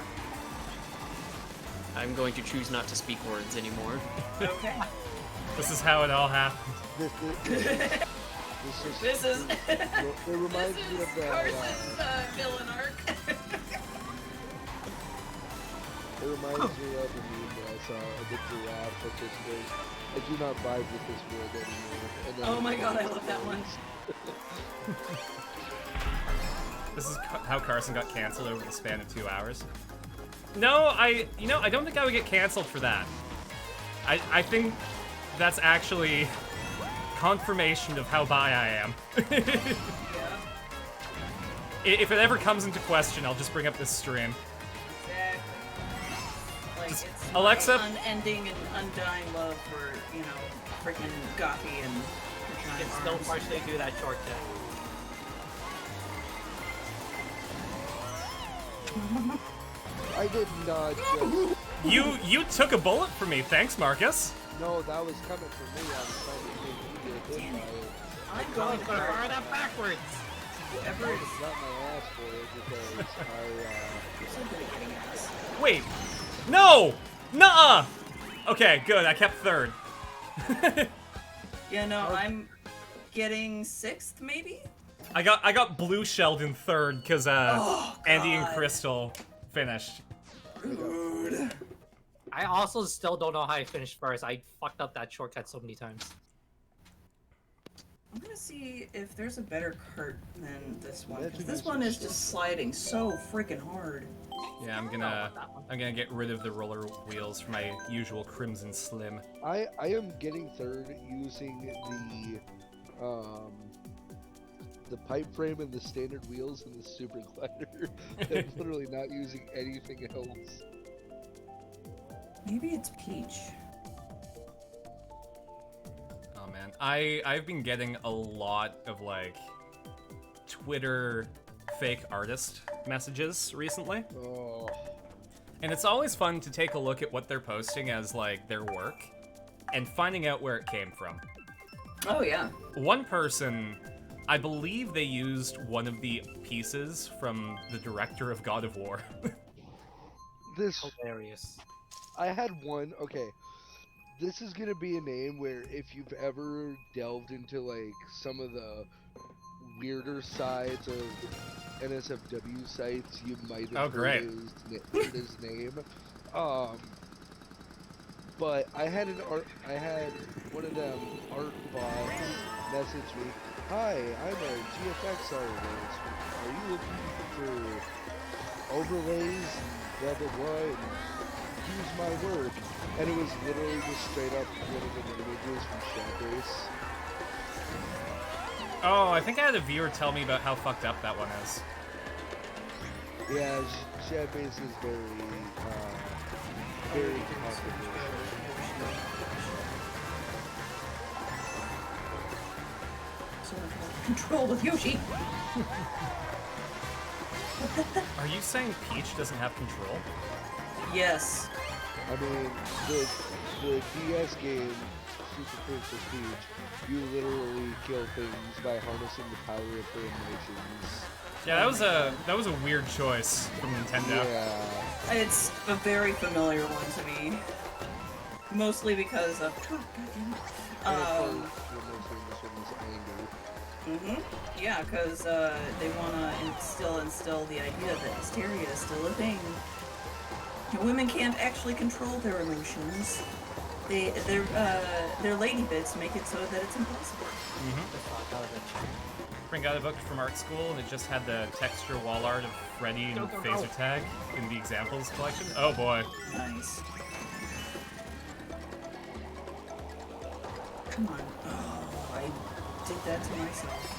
I'm going to choose not to speak words anymore. Okay. This is how it all happened. This is. This is It reminds this me is of that. Carson's villain arc. It reminds me of a meme that I saw of the giraffe that just goes, I do not vibe with this world anymore. And then Oh my god, I love that one. This is how Carson got canceled over the span of 2 hours. No, I don't think I would get canceled for that. I think that's actually confirmation of how bi I am. Yeah. If it ever comes into question, I'll just bring up this stream. Exactly. Like, Just- it's Alexa- my unending and undying love for, you know, freaking Gothi and her giant You can still arms. partially do that shortcut. I did not just... You took a bullet from me, thanks, Marcus. No, that was coming from me. I was trying to think you get hit by it. I'm Oh, going it's to gonna hurt fire that backwards! whoever I is got my ass for it because so good at getting ass. Wait, no, nuh-uh. Okay, good. I kept third. Yeah, no, I'm getting 6th, maybe? I got blue shelled in third because Oh, Andy and God. Crystal finished. Rude. I also still don't know how I finished first. I fucked up that shortcut so many times. I'm gonna see if there's a better cart than this one. That 'cause should this be one some is stuff. just sliding so freaking hard. Yeah, I'm gonna get rid of the roller wheels for my usual Crimson Slim. I am getting third using the pipe frame and the standard wheels and the super glider. I'm literally not using anything else. Maybe it's Peach. Oh man, I've been getting a lot of like Twitter fake artist messages recently. Oh, And it's always fun to take a look at what they're posting as like their work and finding out where it came from. Oh yeah. One person, I believe they used one of the pieces from the director of God of War. this Hilarious. I had one. Okay, this is gonna be a name where if you've ever delved into like some of the weirder sides of NSFW sites, you might have Oh, great. heard his name. But I had one of them art bots message me. Hi, I'm a GFX artist. Are you looking for overlays and blah blah blah? And use my work. And it was literally just straight up one of the images from Shadbase. Oh, I think I had a viewer tell me about how fucked up that one is. Yeah, Shadbase is very controversial. So much more control with Yoshi. Are you saying Peach doesn't have control? Yes. I mean, the DS game, Super Princess Peach, you literally kill things by harnessing the power of her emotions. Yeah, that was a weird choice from Nintendo. Yeah. It's a very familiar one to me. Mostly because of And of course, the most famous one is anger. yeah, because they want to instill the idea that hysteria is still a thing. Women can't actually control their emotions. Their lady bits make it so that it's impossible. Friend got a book from art school, and it just had the texture wall art of Freddy and Go, go, go. Phaser Tag in the examples collection. Oh boy. Nice. Come on. Oh, I did that to myself.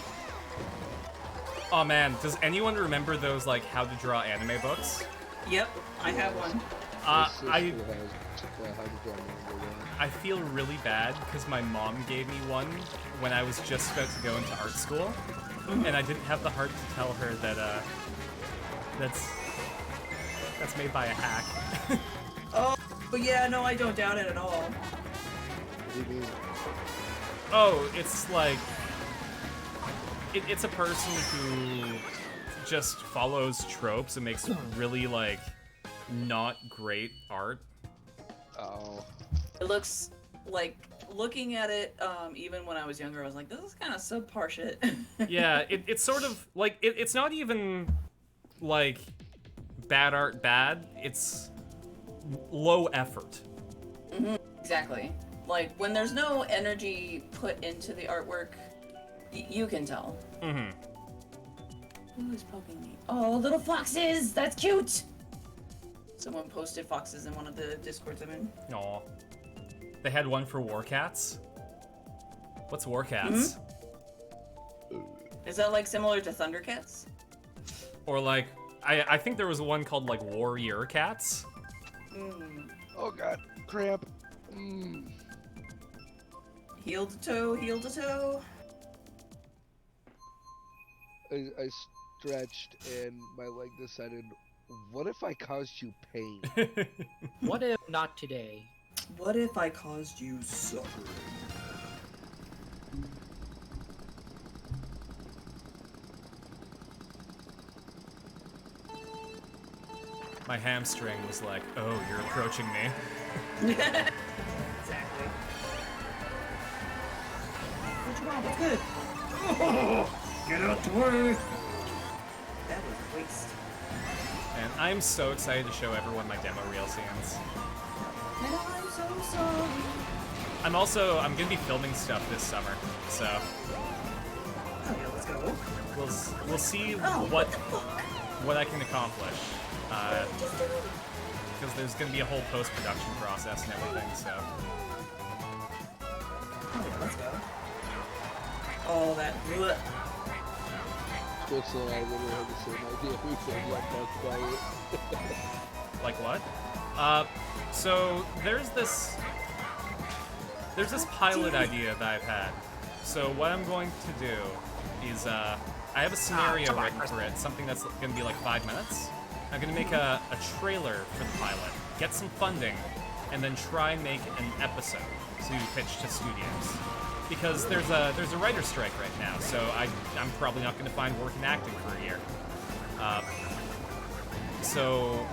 Oh man, does anyone remember those like how to draw anime books? Yep, I have one. My sister I has how to draw manga one. I feel really bad because my mom gave me one when I was just about to go into art school, and I didn't have the heart to tell her that that's made by a hack. Oh, but yeah, no, I don't doubt it at all. What do you mean? Oh, it's like it's a person who just follows tropes and makes really like not great art. Oh. It looks like, looking at it, even when I was younger, I was like, this is kind of subpar shit. Yeah, it's sort of like it's not even like bad art bad. It's low effort. Exactly. Like, when there's no energy put into the artwork, you can tell. Mm-hmm. Who is poking me? Oh, little foxes! That's cute! Someone posted foxes in one of the Discords I'm in. Aw. They had one for War Cats. What's War Cats? Is that, like, similar to Thundercats? Or like, I think there was one called like Warrior Cats. Oh god, cramp. Mm. Heel to toe, heel to toe. I stretched and my leg decided, what if I caused you pain? What if not today? What if I caused you suffering? My hamstring was like, oh, you're approaching me. Exactly. What you want? What's good? Get out the way! That was a waste. And I'm so excited to show everyone my demo reel scenes. And I'm so sorry. I'm gonna be filming stuff this summer, so Okay, let's go. we'll see Oh, what the fuck? what I can accomplish. Because there's gonna be a whole post-production process and everything, so. Oh, yeah, let's go. All that. Bleh. Crystal and I literally had the same idea. We said, let that quiet. Like what? So there's this pilot idea that I've had. So what I'm going to do is, I have a scenario written for it, something that's gonna be like 5 minutes. I'm gonna make a trailer for the pilot, get some funding, and then try and make an episode to pitch to studios. Because there's a writer's strike right now, so I'm probably not gonna find work in acting for a year. So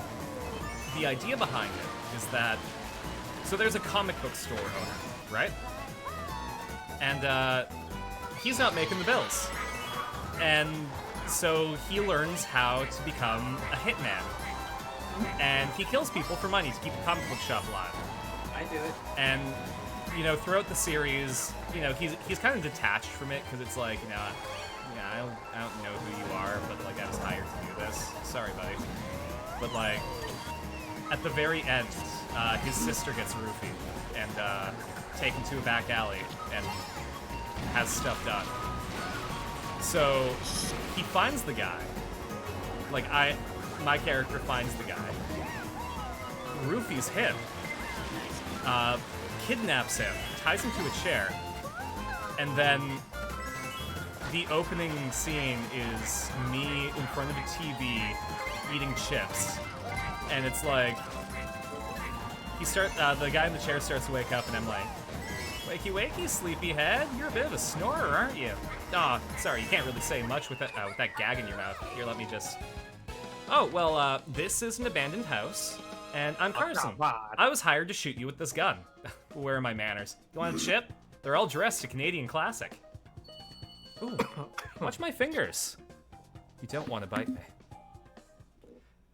the idea behind it is that, so there's a comic book store owner, right? And he's not making the bills. And so he learns how to become a hitman. And he kills people for money to keep the comic book shop alive. I do it. And, you know, throughout the series, you know, he's kind of detached from it, because it's like, you know, yeah, I don't know who you are, but, like, I was hired to do this. Sorry, buddy. But, like, at the very end, his sister gets roofied and taken to a back alley and has stuff done. So he finds the guy. Like, my character finds the guy, roofies him, kidnaps him, ties him to a chair, and then the opening scene is me in front of a TV eating chips, and it's like the guy in the chair starts to wake up, and I'm like, wakey wakey, sleepyhead, you're a bit of a snorer, aren't you? Aw, oh, sorry, you can't really say much with that gag in your mouth. Here, let me just... Oh, well, this is an abandoned house, and I'm Carson. I was hired to shoot you with this gun. Where are my manners? You want a chip? They're all dressed to Canadian classic. Ooh, watch my fingers. You don't want to bite me.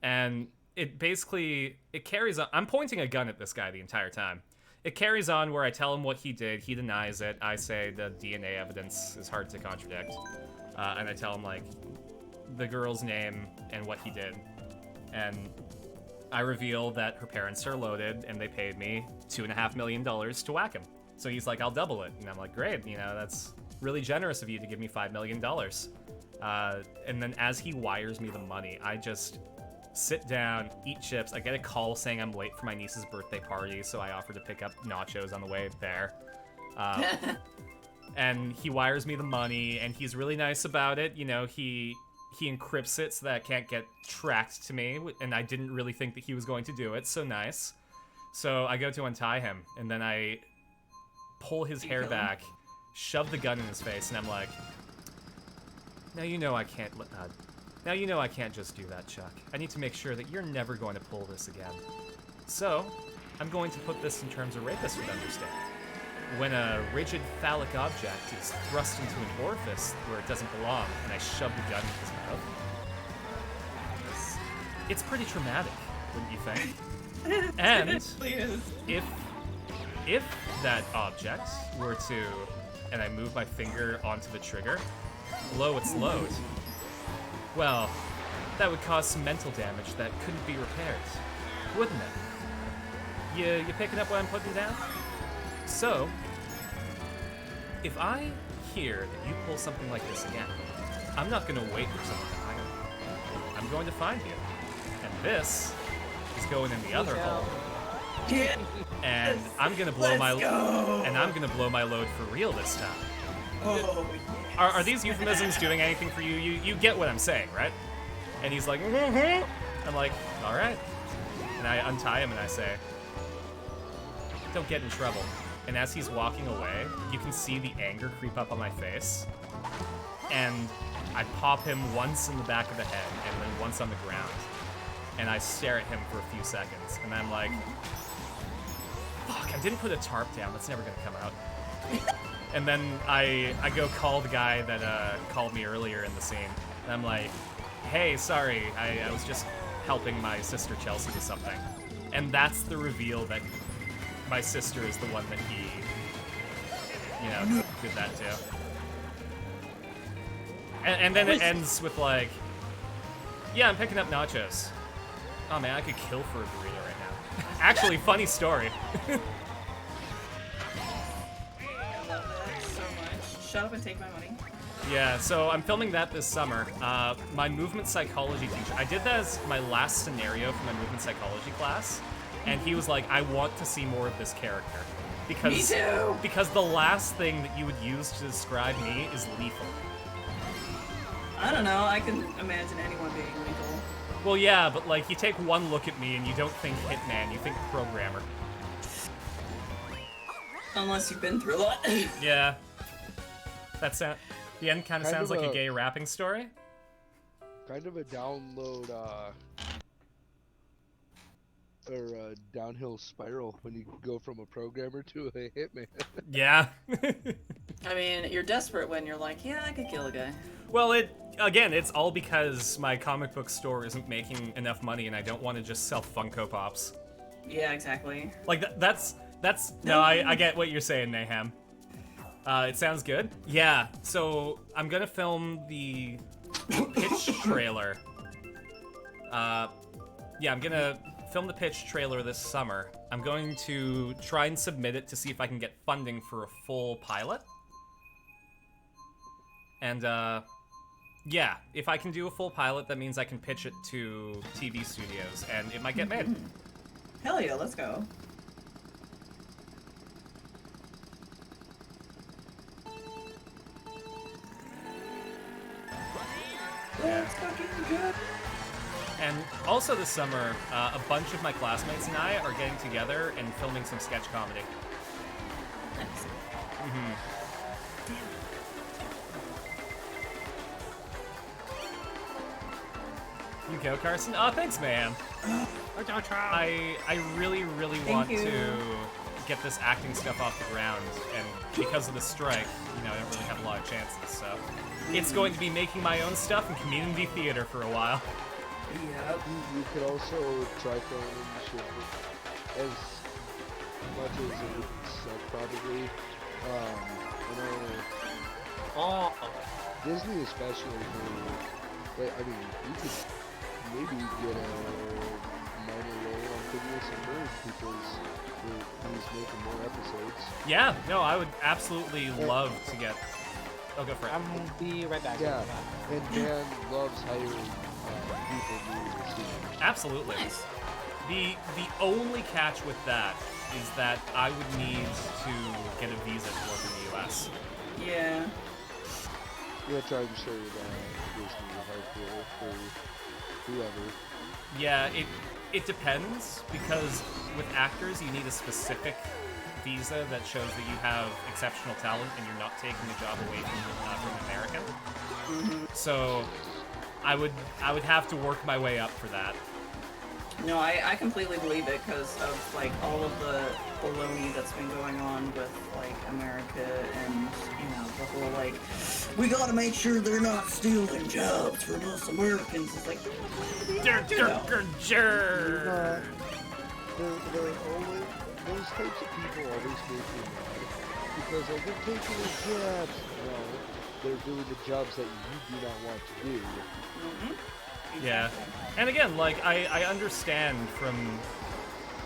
And it basically, it carries on. I'm pointing a gun at this guy the entire time. It carries on where I tell him what he did, he denies it, I say the DNA evidence is hard to contradict, and I tell him, like, the girl's name and what he did. And I reveal that her parents are loaded, and they paid me $2.5 million to whack him. So he's like, I'll double it. And I'm like, great, you know, that's really generous of you to give me $5 million. And then as he wires me the money, I just sit down, eat chips. I get a call saying I'm late for my niece's birthday party, so I offer to pick up nachos on the way there. And he wires me the money, and he's really nice about it. You know, he encrypts it so that it can't get tracked to me, and I didn't really think that he was going to do it, so nice. So I go to untie him, and then I pull his hair back, shove the gun in his face, and I'm like, now you know I can't just do that, Chuck. I need to make sure that you're never going to pull this again. So, I'm going to put this in terms a rapist would understand. When a rigid phallic object is thrust into an orifice where it doesn't belong, and I shove the gun in his mouth, it's pretty traumatic, wouldn't you think? And Please. if that object were to, and I move my finger onto the trigger, blow its load, well, that would cause some mental damage that couldn't be repaired, wouldn't it? You picking up what I'm putting down? So, if I hear that you pull something like this again, I'm not gonna wait for someone to hire you. I'm going to find you. And this is going in the other hole. Yeah. And I'm gonna blow Let's go. and I'm gonna blow my load for real this time. Oh, Are these euphemisms doing anything for you? You get what I'm saying, right? And he's like, I'm like, all right. And I untie him and I say, don't get in trouble. And as he's walking away, you can see the anger creep up on my face. And I pop him once in the back of the head and then once on the ground. And I stare at him for a few seconds. And I'm like, fuck, I didn't put a tarp down. That's never gonna come out. And then I go call the guy that called me earlier in the scene. And I'm like, hey, sorry, I was just helping my sister Chelsea with something. And that's the reveal that my sister is the one that he, did that to. And then it ends with like, yeah, I'm picking up nachos. Oh man, I could kill for a burrito right now. Actually, funny story. I love that so much. Shut up and take my money. Yeah, so I'm filming that this summer. My movement psychology teacher, I did that as my last scenario for my movement psychology class, and he was like, I want to see more of this character. Because, Me too! Because the last thing that you would use to describe me is lethal. I don't know, I can imagine anyone being lethal. Well, yeah, but like, you take one look at me and you don't think hitman, you think programmer. Unless you've been through a lot. Yeah. The end kind of sounds of like a a- gay rapping story. Kind of a download, or a downhill spiral when you go from a programmer to a hitman. Yeah. I mean, you're desperate when you're like, yeah, I could kill a guy. Well, it's all because my comic book store isn't making enough money and I don't want to just sell Funko Pops. Yeah, exactly. Like, that's no, I get what you're saying, Naham. It sounds good. Yeah, so I'm gonna film the pitch trailer. Yeah, I'm gonna film the pitch trailer this summer. I'm going to try and submit it to see if I can get funding for a full pilot. And, yeah, if I can do a full pilot, that means I can pitch it to TV studios, and it might get made. Hell yeah, let's go. That's fucking good. And also this summer, a bunch of my classmates and I are getting together and filming some sketch comedy. Nice. You go, Carson. Oh, thanks, man. I really, really want you. to get this acting stuff off the ground, and because of the strike, I don't really have a lot of chances, so it's going to be making my own stuff in community theater for a while. Yep. You could also try filming shit as much as it would suck, probably. I know Oh, Disney especially, you could maybe get a minor role on Phineas and Ferb because he's making more episodes. Yeah, no, I would absolutely love to get... Oh, go for it. I'm gonna be right back. Yeah, and Dan loves hiring people new to the scene. Absolutely. Nice. The only catch with that is that I would need to get a visa to work in the US. Yeah. Yeah, try to show that Disney hardcore for whoever. Yeah, it depends, because with actors you need a specific visa that shows that you have exceptional talent and you're not taking a job away from an American. So I would have to work my way up for that. No, I completely believe it because of like all of the baloney that's been going on with like America and the whole like we gotta make sure they're not stealing jobs from us Americans. It's like they're always, those types of people always make me mad because like they're taking their jobs. No, they're doing the jobs that you do not want to do. Mm-hmm. Yeah. And again, like, I understand from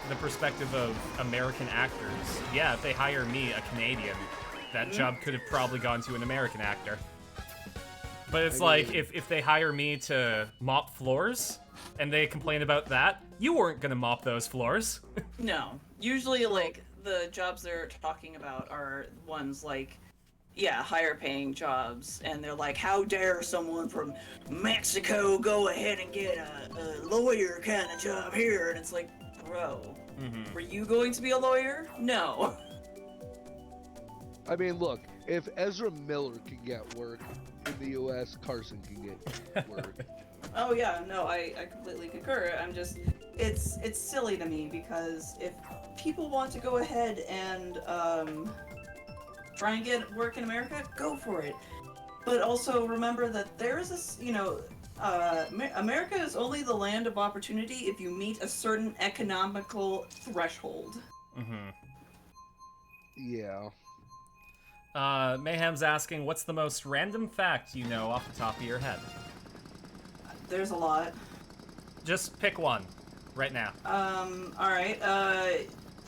the perspective of American actors. Yeah, if they hire me, a Canadian, that job could have probably gone to an American actor. But it's like, if they hire me to mop floors, and they complain about that, you weren't gonna mop those floors. No. Usually, like, the jobs they're talking about are ones like, yeah, higher paying jobs. And they're like, how dare someone from Mexico go ahead and get a lawyer kind of job here? And it's like, bro, were you going to be a lawyer? No. I mean, look, if Ezra Miller can get work in the U.S., Carson can get work. Oh yeah, no, I completely concur. I'm just, it's silly to me because if people want to go ahead and try and get work in America, go for it. But also remember that there is this, America is only the land of opportunity if you meet a certain economical threshold. Yeah. Mayhem's asking, what's the most random fact you know off the top of your head? There's a lot. Just pick one, right now. Alright,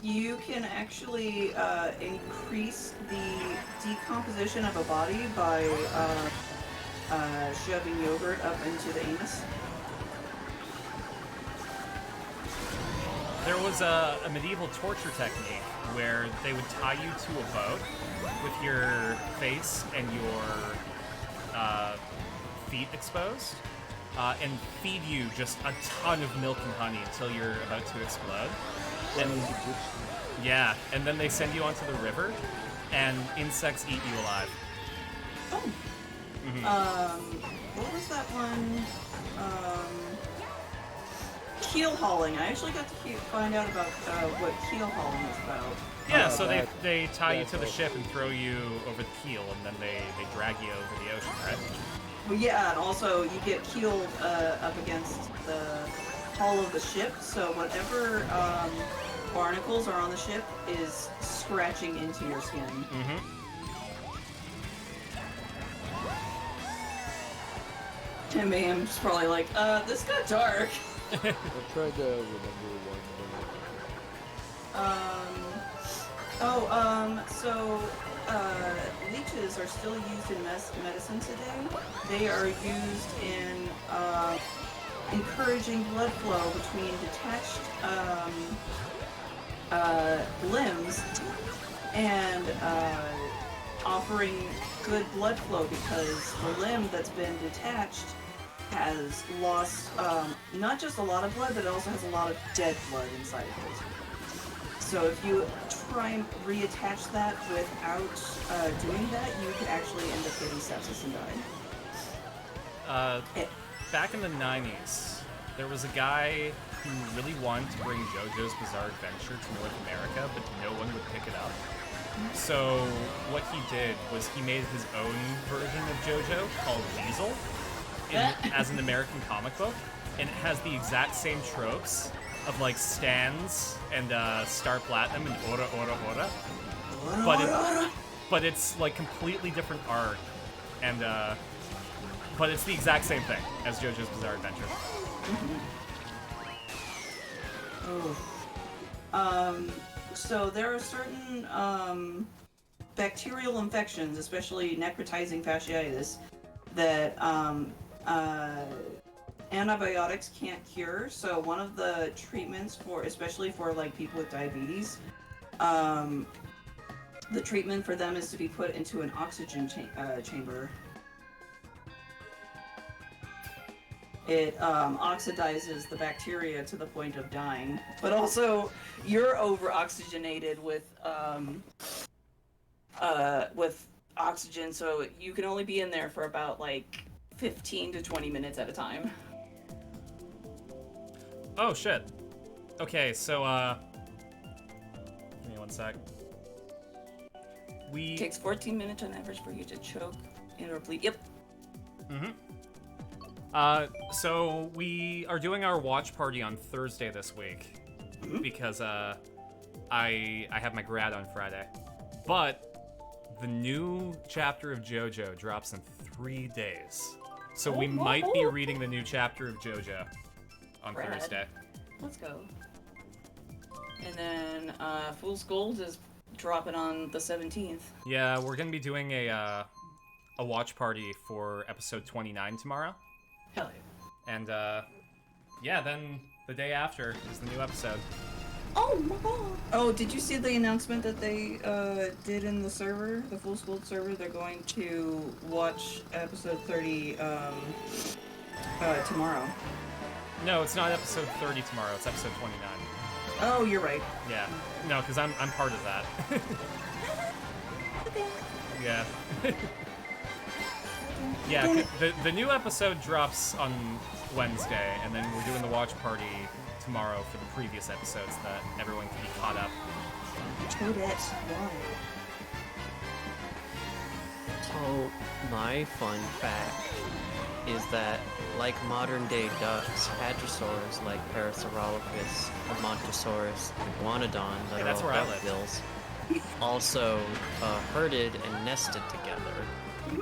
you can actually increase the decomposition of a body by shoving yogurt up into the anus. There was a medieval torture technique where they would tie you to a boat with your face and your feet exposed, and feed you just a ton of milk and honey until you're about to explode. And yeah, and then they send you onto the river, and insects eat you alive. Oh. What was that one? Keel hauling. I actually got to find out about what keel hauling is about. Yeah, so they tie you to the ship and throw you over the keel, and then they drag you over the ocean, right? Well, yeah, and also you get keeled up against the hull of the ship, so whatever barnacles are on the ship is scratching into your skin. And Mayhem's probably like, this got dark. I'm trying to remember one. Leeches are still used in medicine today. They are used in encouraging blood flow between detached limbs and offering good blood flow because the limb that's been detached has lost not just a lot of blood, but it also has a lot of dead blood inside of it. So if you try and reattach that without doing that, you could actually end up getting sepsis and dying. Back in the 90s, there was a guy who really wanted to bring JoJo's Bizarre Adventure to North America, but no one would pick it up. So what he did was he made his own version of JoJo called Diesel as an American comic book, and it has the exact same tropes of like Stans and Star Platinum and Ora Ora Ora, but it's like completely different art, and but it's the exact same thing as JoJo's Bizarre Adventure. So there are certain bacterial infections, especially necrotizing fasciitis, that antibiotics can't cure. So one of the treatments for, especially for like people with diabetes, the treatment for them is to be put into an oxygen chamber. It oxidizes the bacteria to the point of dying, but also you're over-oxygenated with oxygen, so you can only be in there for about like 15 to 20 minutes at a time. Oh shit. Okay, so give me one sec. It takes 14 minutes on average for you to choke and or bleed. Yep. So we are doing our watch party on Thursday this week, because I have my grad on Friday. But the new chapter of JoJo drops in 3 days. So we might be reading the new chapter of JoJo on Rad. Thursday. Let's go. And then Fool's Gold is dropping on the 17th. Yeah, we're gonna be doing a watch party for episode 29 tomorrow. Hell yeah. And yeah, then the day after is the new episode. Oh my god. Oh, did you see the announcement that they did in the server, the Fool's Gold server? They're going to watch episode 30 tomorrow. No, it's not episode 30 tomorrow, it's episode 29. Oh, you're right. Yeah. No, because I'm part of that. Yeah. Yeah, the new episode drops on Wednesday, and then we're doing the watch party tomorrow for the previous episodes that everyone can be caught up. Toadette, why? So, my fun fact is that, like modern-day ducks, hadrosaurs like Parasaurolophus, Ammontosaurus, and Iguanodon, that Hey, are that's all where I live. duckbills, also herded and nested together,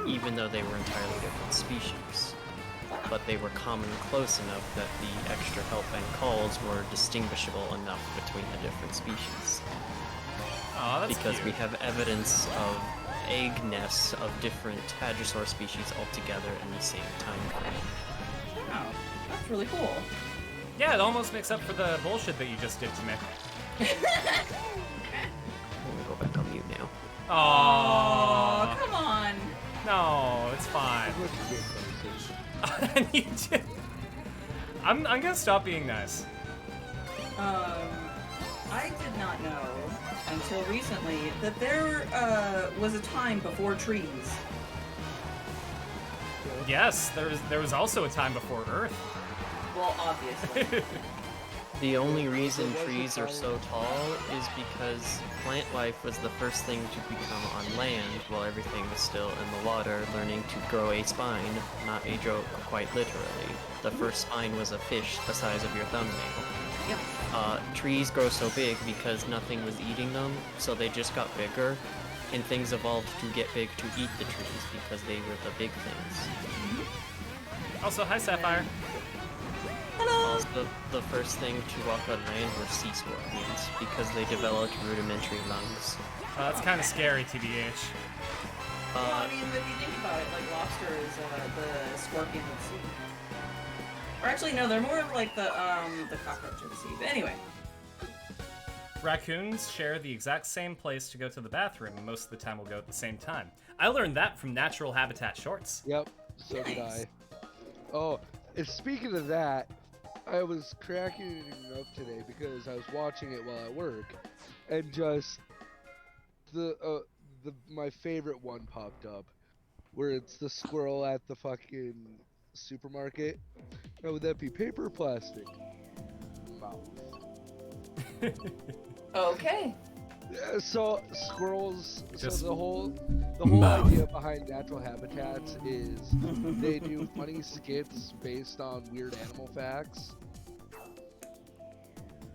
even though they were entirely different species. But they were common close enough that the extra help and calls were distinguishable enough between the different species. Aw, that's Because cute. we have evidence of egg nests of different hadrosaur species all together in the same time frame. Wow, that's really cool. Yeah, it almost makes up for the bullshit that you just did to me. I'm gonna go back on mute now. Oh, Aww. come on. No, it's fine. What's a good conversation? I need to... I'm gonna stop being nice. I did not know until recently that there was a time before trees. Yes, there was also a time before Earth. Well, obviously. The only reason trees are so tall is because plant life was the first thing to become on land while everything was still in the water, learning to grow a spine, not a joke, quite literally. The first spine was a fish the size of your thumbnail. Yep. Trees grow so big because nothing was eating them, so they just got bigger, and things evolved to get big to eat the trees because they were the big things. Also, hi Sapphire. Also, the first thing to walk on land were sea scorpions because they developed rudimentary lungs. That's kind of scary, TBH. Well, I mean, if you think about it, like lobster is the scorpion of the sea. Or actually, no, they're more of like the cockroach of the sea. But anyway. Raccoons share the exact same place to go to the bathroom, and most of the time will go at the same time. I learned that from Natural Habitat Shorts. Yep, so did Nice. I. Oh, and speaking of that, I was cracking it up today because I was watching it while at work, and just my favorite one popped up, where it's the squirrel at the fucking supermarket. Now, would that be paper or plastic? Mouth. Okay. Yeah, so squirrels. Just So the whole idea behind Natural Habitats is they do funny skits based on weird animal facts.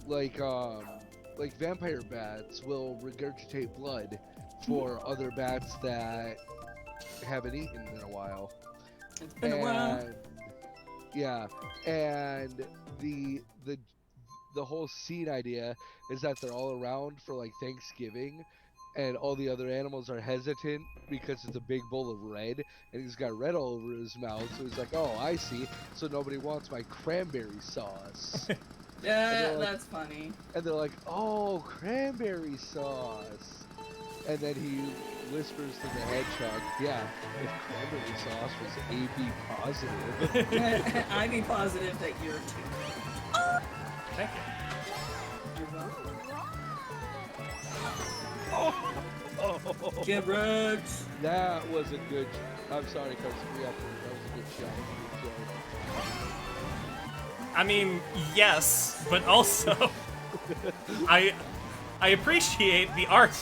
Like vampire bats will regurgitate blood for other bats that haven't eaten in a while. It's been a while. And yeah, and the whole scene idea is that they're all around for like Thanksgiving, and all the other animals are hesitant because it's a big bowl of red, and he's got red all over his mouth. So he's like, "Oh, I see. So nobody wants my cranberry sauce." Yeah, like- that's funny. And they're like, "Oh, cranberry sauce." And then he whispers to the hedgehog, "Yeah, if cranberry sauce was AB positive." I'd be positive that you're too. Thank you. Get wrecked. That was a good. I'm sorry, Carson. That was a good shot. Good joke. I mean, yes, but also, I appreciate the art,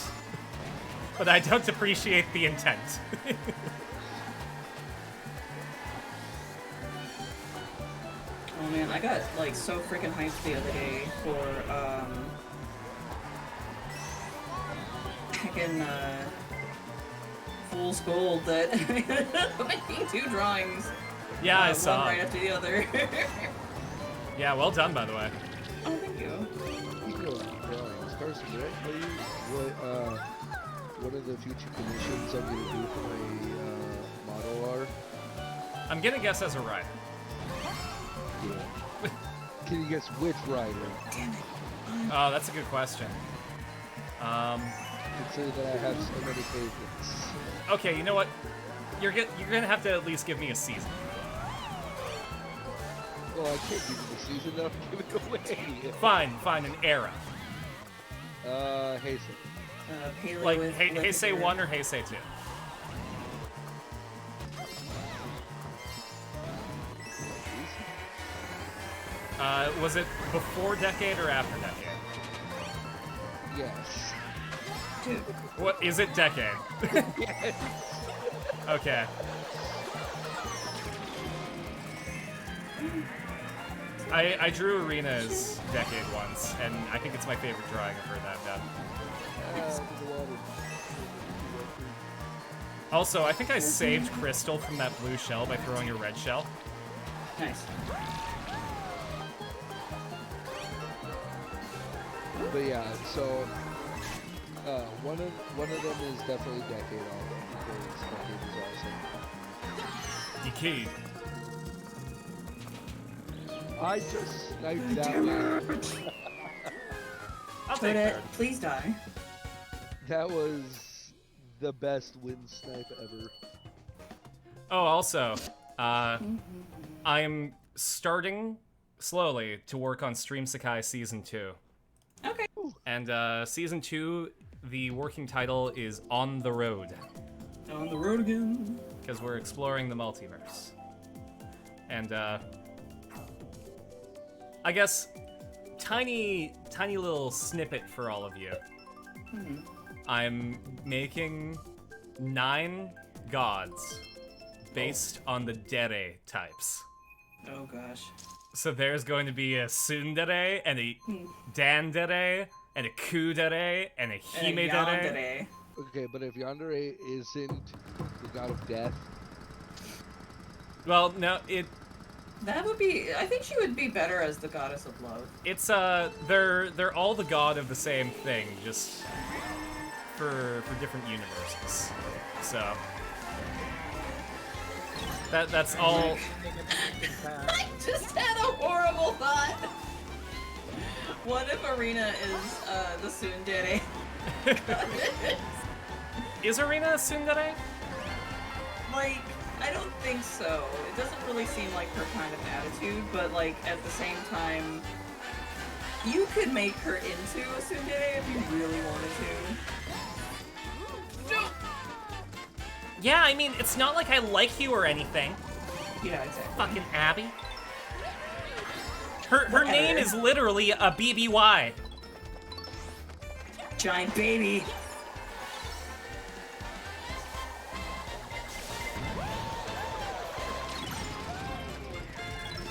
but I don't appreciate the intent. Oh man, I got like so freaking hyped the other day for freaking Fool's Gold that making 2 drawings. Yeah, I saw. One right after the other. Yeah, well done, by the way. Oh, thank you. Speaking of drawings, Carson, did I tell you what one of the future commissions I'm gonna do for my model are? I'm gonna guess as a rider. Yeah. Can you guess which rider? Oh, that's a good question. Consider that I have so many favorites. Okay, you know what? You're gonna have to at least give me a season. Well, I can't give you the season, then I'll give it away. Fine, an era. Hasten. Paleo Like with Heisei liquor. 1 or Heisei 2. Was it before Decade or after Decade? Yes. Dude, What is it? Decade. Yes. Okay. I drew Arena's Decade once, and I think it's my favorite drawing I've heard that done. To the water. Also, I think I saved Crystal from that blue shell by throwing a red shell. nice. But yeah, so one of them is definitely Decade Album because Decade is awesome. Decade. I just sniped that one. I'll take Toadette, third. please die. That was the best wind snipe ever. Oh, also, I'm starting slowly to work on Stream Sakai Season 2. Okay. And Season 2, the working title is On the Road, On the road again. because we're exploring the multiverse. And, I guess, tiny little snippet for all of you. I'm making 9 gods based on the Dere types. Oh gosh. So there's going to be a Tsundere, and a Dandere, and a Kudere, and a Himedere. Yandere. Okay, but if Yandere isn't the god of death, Well, no, That would be. I think she would be better as the goddess of love. it's they're all the god of the same thing, just for different universes. So that's all. I just had a horrible thought. What if Arena is the Tsundere? Is Arena a Tsundere? Like, I don't think so. It doesn't really seem like her kind of attitude, but like at the same time, you could make her into a Tsundere if you really wanted to. Yeah, I mean, it's not like I like you or anything. Yeah, exactly. Fucking Abby. Her name is literally a BBY. Giant baby.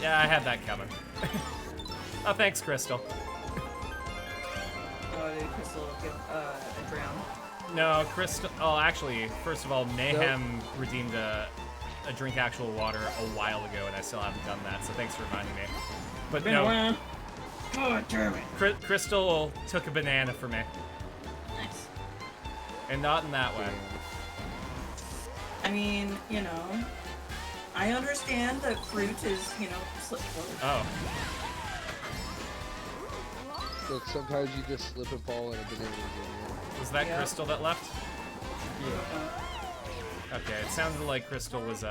Yeah, I had that coming. Oh, thanks, Crystal. Oh, did Crystal get drown? No, Crystal. Oh, actually, first of all, Mayhem redeemed a drink actual water a while ago, and I still haven't done that. So thanks for reminding me. But Been a no, while. Oh, damn it. Crystal took a banana for me, Nice. and not in that way. I mean, you know, I understand that fruit is, you know, slippery. Oh, so sometimes you just slip and fall and a banana is was that Yeah. Crystal that left? in there. Okay, it sounded like Crystal was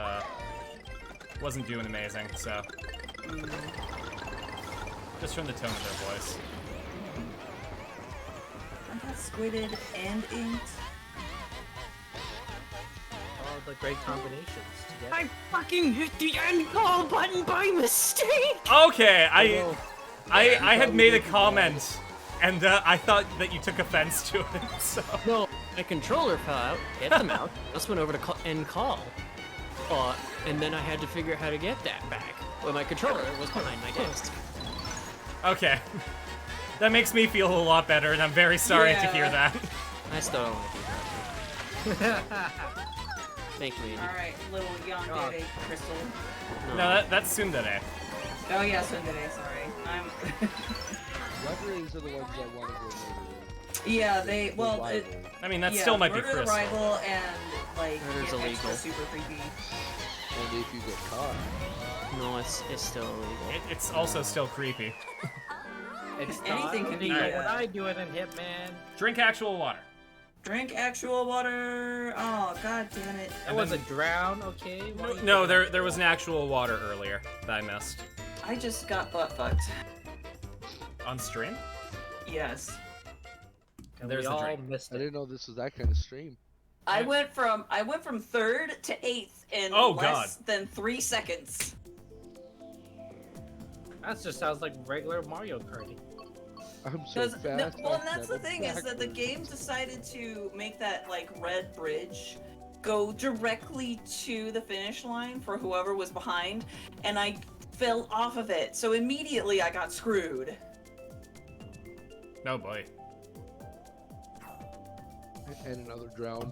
wasn't doing amazing. So just from the tone of their voice. I got squidded and inked. All the great combinations together. I fucking hit the end call button by mistake! Okay, Well, I had made a comment, and I thought that you took offense to it. So No, my controller fell out, hit the mouse, just went over to end call. And then I had to figure out how to get that back. Well, my controller was behind my desk. okay, that makes me feel a lot better, and I'm very sorry to hear Yeah. that. I still don't like you, Thank you, Andy. Alright, little yandere crystal. No, that's Tsundere. Oh yeah, Sundere, sorry. I'm Legendaries are the ones I want to go murder. Yeah, they well Rival. I mean, that yeah, still might be Murder the Crystal. Rival and like Murder's get illegal. extra super creepy. Only if you get caught. No, it's still illegal. It's also still creepy. It's Anything not can be, illegal when I do it in Hitman. Drink actual water. Drink actual water. Oh god damn it. That was a drown, okay? Why you No, put it there was an actual water earlier that I missed. I just got butt fucked. On stream? Yes. on? There's we the all drink. missed I it. didn't know this was that kind of stream. I went from 3rd to 8th in Oh, less than 3 seconds. That just sounds like regular Mario Kart. I'm so Because fast. well, I and that's the pedal thing is that the backwards. game decided to make that like red bridge go directly to the finish line for whoever was behind, and I fell off of it. So immediately I got screwed. No boy. And another drown.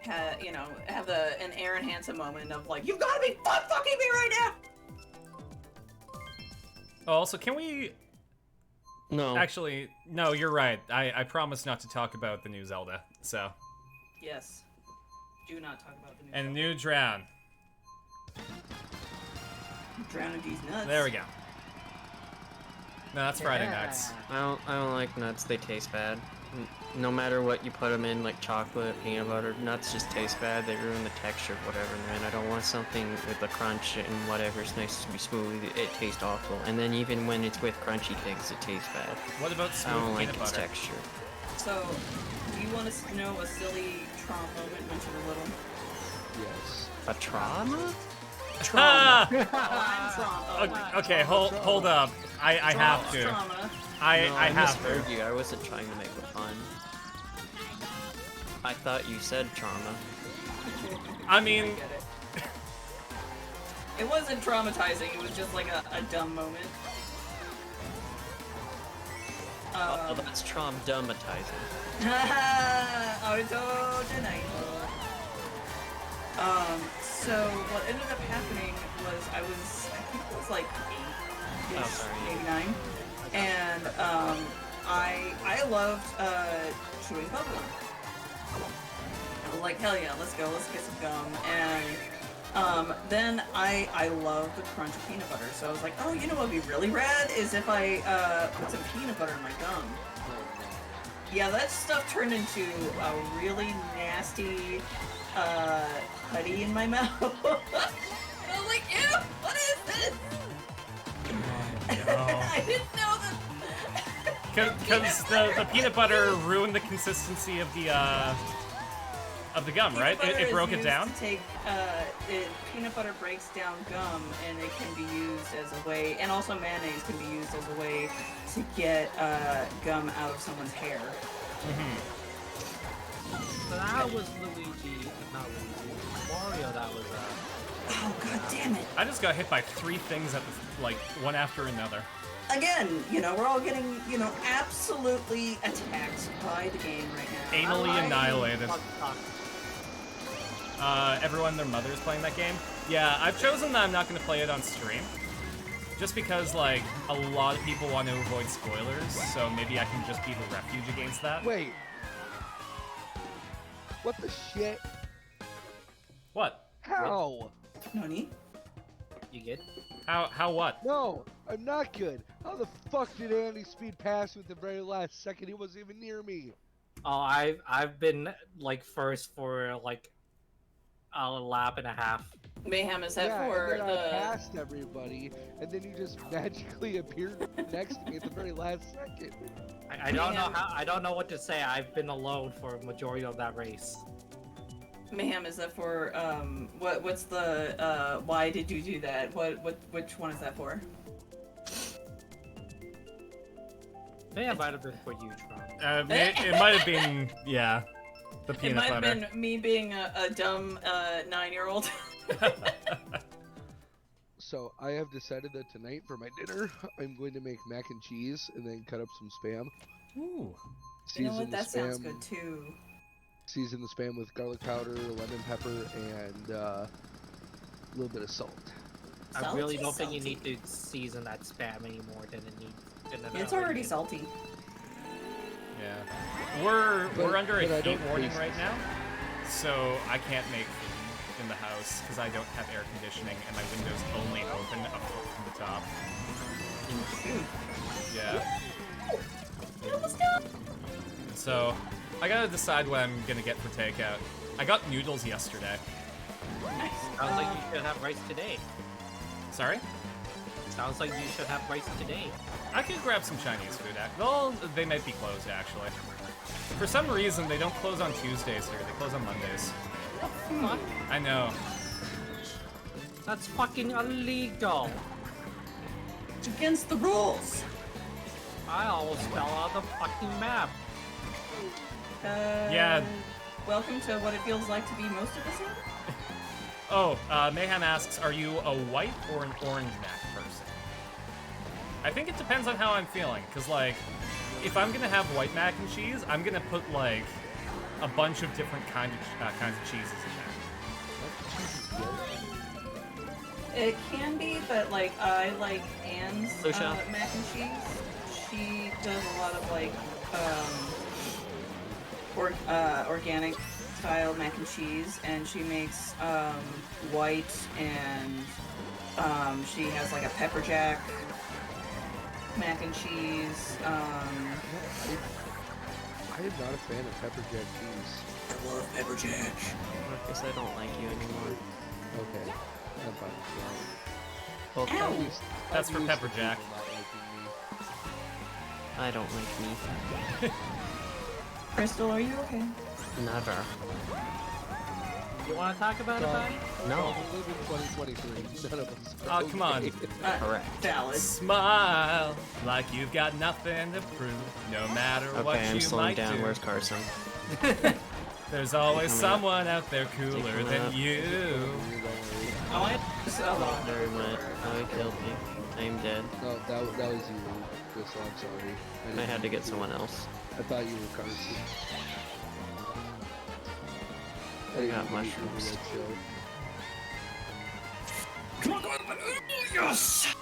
Have an Aaron Hansen moment of like, you've got to be fucking me right now. Oh, also, can we... No. Actually, no, you're right. I promised not to talk about the new Zelda, so... Yes. Do not talk about the new. And new Drown. Drowning these nuts. There we go. No, that's Friday nights. I don't like nuts. They taste bad. No matter what you put them in, like chocolate, peanut butter, nuts just taste bad. They ruin the texture of whatever, man. I don't want something with the crunch and whatever. It's nice to be smooth. It tastes awful. And then even when it's with crunchy things, it tastes bad. What about I smooth don't like peanut its butter? texture. So, do you want us to know a silly trauma moment when you were little? Yes. A trauma? Ah! Oh, I'm trauma. Oh, my Okay, hold up. I have Trauma's to. trauma. I No, have misheard to. you. I wasn't trying to make a pun. I thought you said trauma. I mean, Get it. It wasn't traumatizing, it was just like a dumb moment. Oh, that's traum-dummatizing. Auto tonight. So what ended up happening was I think it was like 8, Oh, sorry. maybe 9, and I loved chewing bubblegum. I was like, hell yeah, let's go, let's get some gum, and then I love the crunch of peanut butter, so I was like, oh, you know what would be really rad is if I put some peanut butter in my gum. Yeah, that stuff turned into a really nasty putty in my mouth. I was like, ew, what is this? I didn't know that. because the peanut butter ruined the consistency of the gum, right? Peanut butter It broke is it used down. to take, peanut butter breaks down gum, and it can be used as a way, and also mayonnaise can be used as a way to get gum out of someone's hair. So that was Luigi, not Luigi. Mario, that was Oh god damn it! I just got hit by 3 things at the, like one after another. Again, we're all getting, absolutely attacked by the game right now. Anally annihilated. fuck. Everyone, their mother's playing that game. Yeah, I've chosen that I'm not going to play it on stream. Just because, like, a lot of people want to avoid spoilers, so maybe I can just be the refuge against that. Wait. What the shit? What? How? Nani? You get? How what? No, I'm not good. How the fuck did Andy speed past me at the very last second? He wasn't even near me. Oh, I've been like first for like a lap and a half. Mayhem, is that Yeah, for and then I the... passed everybody, and then you just magically appeared next to me at the very last second. I don't know how. I don't know what to say. I've been alone for a majority of that race. Mayhem, is that for, what's the, why did you do that? Which one is that for? Maybe it might have been for you, Tron. It might have been, yeah, the It peanut might butter. have been me being a dumb, 9-year-old. So I have decided that tonight for my dinner, I'm going to make mac and cheese and then cut up some Spam. Ooh. You know Season what? the That sounds Spam- good too. Season the Spam with garlic powder, lemon pepper, and a little bit of salt. I really Salty, don't think you salty. need to season that spam any more than it needs. Than it It's already is. salty. Yeah. We're under a but I heat don't warning taste right this. now, so I can't make food in the house because I don't have air conditioning and my windows only open a foot from the top. Yeah. So I gotta decide what I'm gonna get for takeout. I got noodles yesterday. Nice. Sounds like you should have rice today. Sorry? Sounds like you should have rice today. I could grab some Chinese food. Well, they might be closed actually. For some reason, they don't close on Tuesdays here. They close on Mondays. Fuck. I know. That's fucking illegal. It's against the rules. I almost fell out of the fucking map. Yeah. Welcome to what it feels like to be most of us here. Oh, Mayhem asks, are you a white or an orange mac person? I think it depends on how I'm feeling, because, like, if I'm gonna have white mac and cheese, I'm gonna put, like, a bunch of different kinds of cheeses in there. It can be, but like I like Anne's Lucia? mac and cheese. She does a lot of like organic style mac and cheese, and she makes white, and she has like a pepper jack mac and cheese. I am not a fan of pepper jack cheese. I love pepper jack. I guess I don't like you anymore. Okay, I'm fine with Well, Ow! that. That's I'm for used pepper to jack. people not liking me. I don't like me. Crystal, are you okay? Never. You want to talk about it, buddy? No. We live in 2023. None of us. Oh, are come on. okay. Correct. Valid. Smile like you've got nothing to prove, no matter what Okay, I'm you slowing might down. do. Where's Carson? There's always Coming up. someone out there cooler Coming than up. you. Oh, I so Very much. Oh, he killed me. I'm dead. No, that was you, Crystal. I'm sorry. I didn't had to mean get someone else. I thought you were Carson. I got didn't mean to do mushrooms. that show. yes.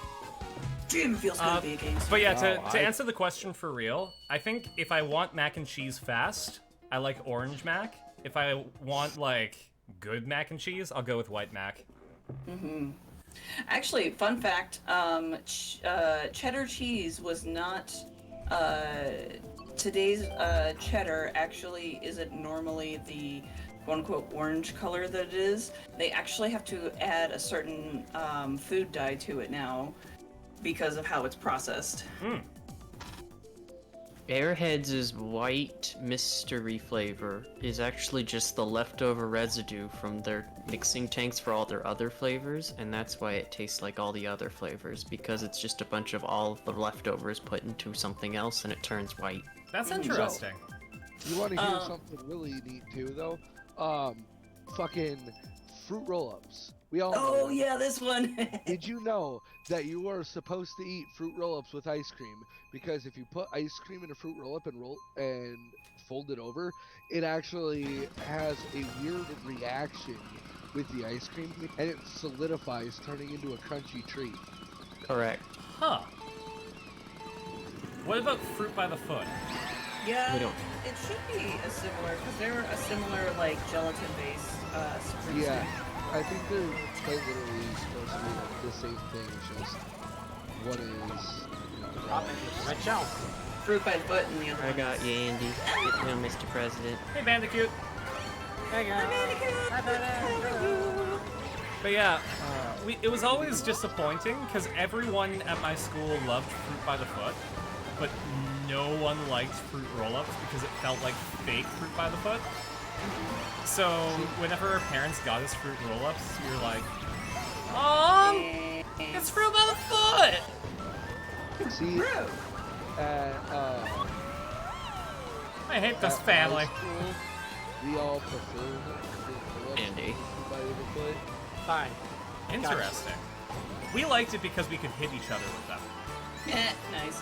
Jim feels good to be a gangster. But yeah, Wow, to answer the question for real, I think if I want mac and cheese fast, I like orange mac. If I want like good mac and cheese, I'll go with white mac. Actually, fun fact: cheddar cheese was not today's cheddar. Actually, isn't normally the quote-unquote orange color that it is. They actually have to add a certain food dye to it now because of how it's processed. Airheads' white mystery flavor is actually just the leftover residue from their mixing tanks for all their other flavors, and that's why it tastes like all the other flavors, because it's just a bunch of all of the leftovers put into something else and it turns white. That's interesting. You want to hear something really neat too, though? Fucking fruit roll-ups. We all. Oh know. yeah, this one. Did you know that you are supposed to eat fruit roll-ups with ice cream? Because if you put ice cream in a fruit roll-up and fold it over, it actually has a weird reaction with the ice cream, and it solidifies, turning into a crunchy treat. Correct. Huh. What about fruit by the foot? Yeah, We don't- it should be a similar, because they're a similar like gelatin-based fruit Yeah, snack. I think they're quite literally supposed to be like the same thing. It's just one is. Red shelf. Fruit by the foot, and the other I one got is- you, Andy. Get me on, Mr. President. Hey, Bandicoot. Hey But yeah, it was always disappointing because everyone at my school loved fruit by the foot, but no one liked fruit roll-ups because it felt like fake fruit by the foot. So whenever our parents got us fruit roll-ups, we were like, it's fruit by the foot! See, Fruit. I hate this at family. high school, we all preferred fruit roll-ups Andy. by the foot. Fine. Interesting. We liked it because we could hit each other with them. Nice.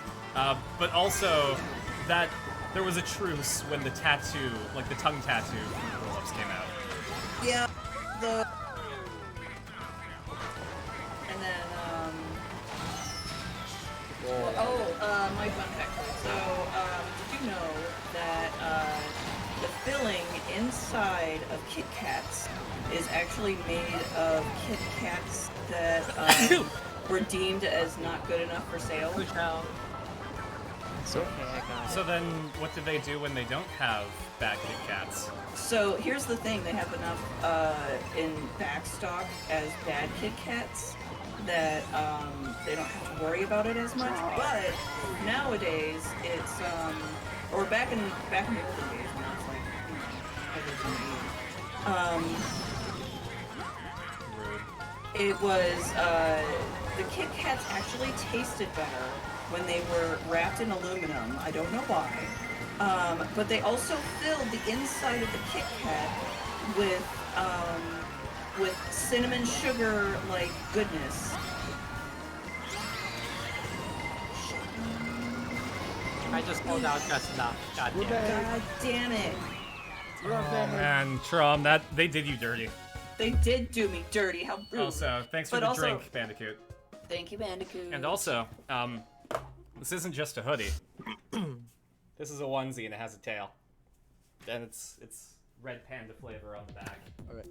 But also, that there was a truce when the tattoo, like the tongue tattoo from roll-ups came out. Yeah, and then, my fun fact. So, did you know that, the filling inside of Kit Kats is actually made of Kit Kats that, were deemed as not good enough for sale? Push out. It's okay, I got it. So then, what do they do when they don't have bad Kit Kats? So here's the thing, they have enough in backstock as bad Kit Kats that they don't have to worry about it as much. But nowadays it's or back in the olden days when I was like, it was the Kit Kats actually tasted better when they were wrapped in aluminum. I don't know why. But they also filled the inside of the Kit Kat with cinnamon sugar like goodness. I just pulled out just enough. God damn it. God damn it. And Trom, that they did you dirty. They did do me dirty. How rude. Also, thanks for But the also- drink, Bandicoot. Thank you, Bandicoot. And also, this isn't just a hoodie. This is a onesie and it has a tail. And it's red panda flavor on the back. All right.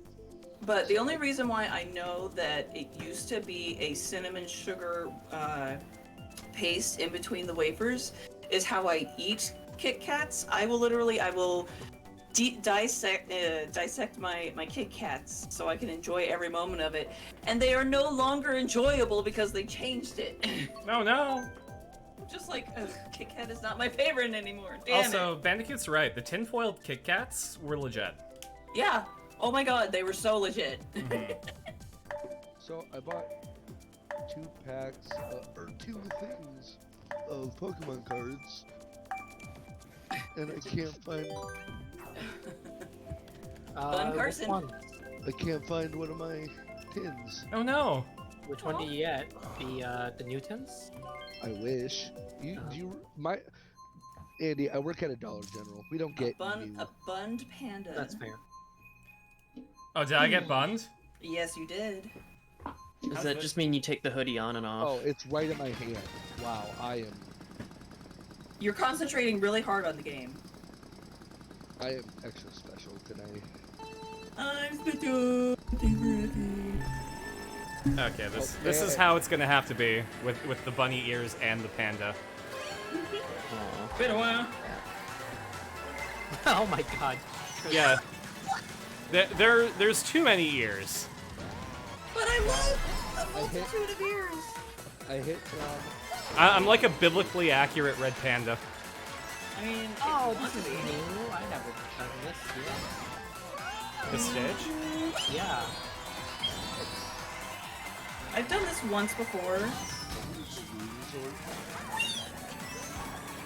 But the only reason why I know that it used to be a cinnamon sugar paste in between the wafers is how I eat Kit Kats. I will dissect my Kit Kats so I can enjoy every moment of it. And they are no longer enjoyable because they changed it. No, no. Just like, ugh, Kit Kat is not my favorite anymore. Damn Also, Bandicoot's right. The tinfoiled Kit Kats were legit. it. Yeah. Oh my god, they were so legit. So I bought 2 packs or 2 things of Pokemon cards, and I can't find Carson. I can't find one of my tins. Oh no. Which one do you get? The Newtons? I wish. Andy, I work at a Dollar General. We don't get new. A bunned panda. That's fair. Oh, did I get bunned? Yes, you did. Does that just mean you take the hoodie on and off? Oh, it's right in my hand. Wow, I am You're concentrating really hard on the game. extra special today. I'm special. Okay, this is how it's gonna have to be with the bunny ears and the panda. Aw. Been a while. Oh my god. Yeah. There's too many ears. But I love a multitude of ears. I hit I'm like a biblically accurate red panda. I mean, Oh, if you want this is to be. new. I never done this yet. This stage? Yeah. I've done this once before.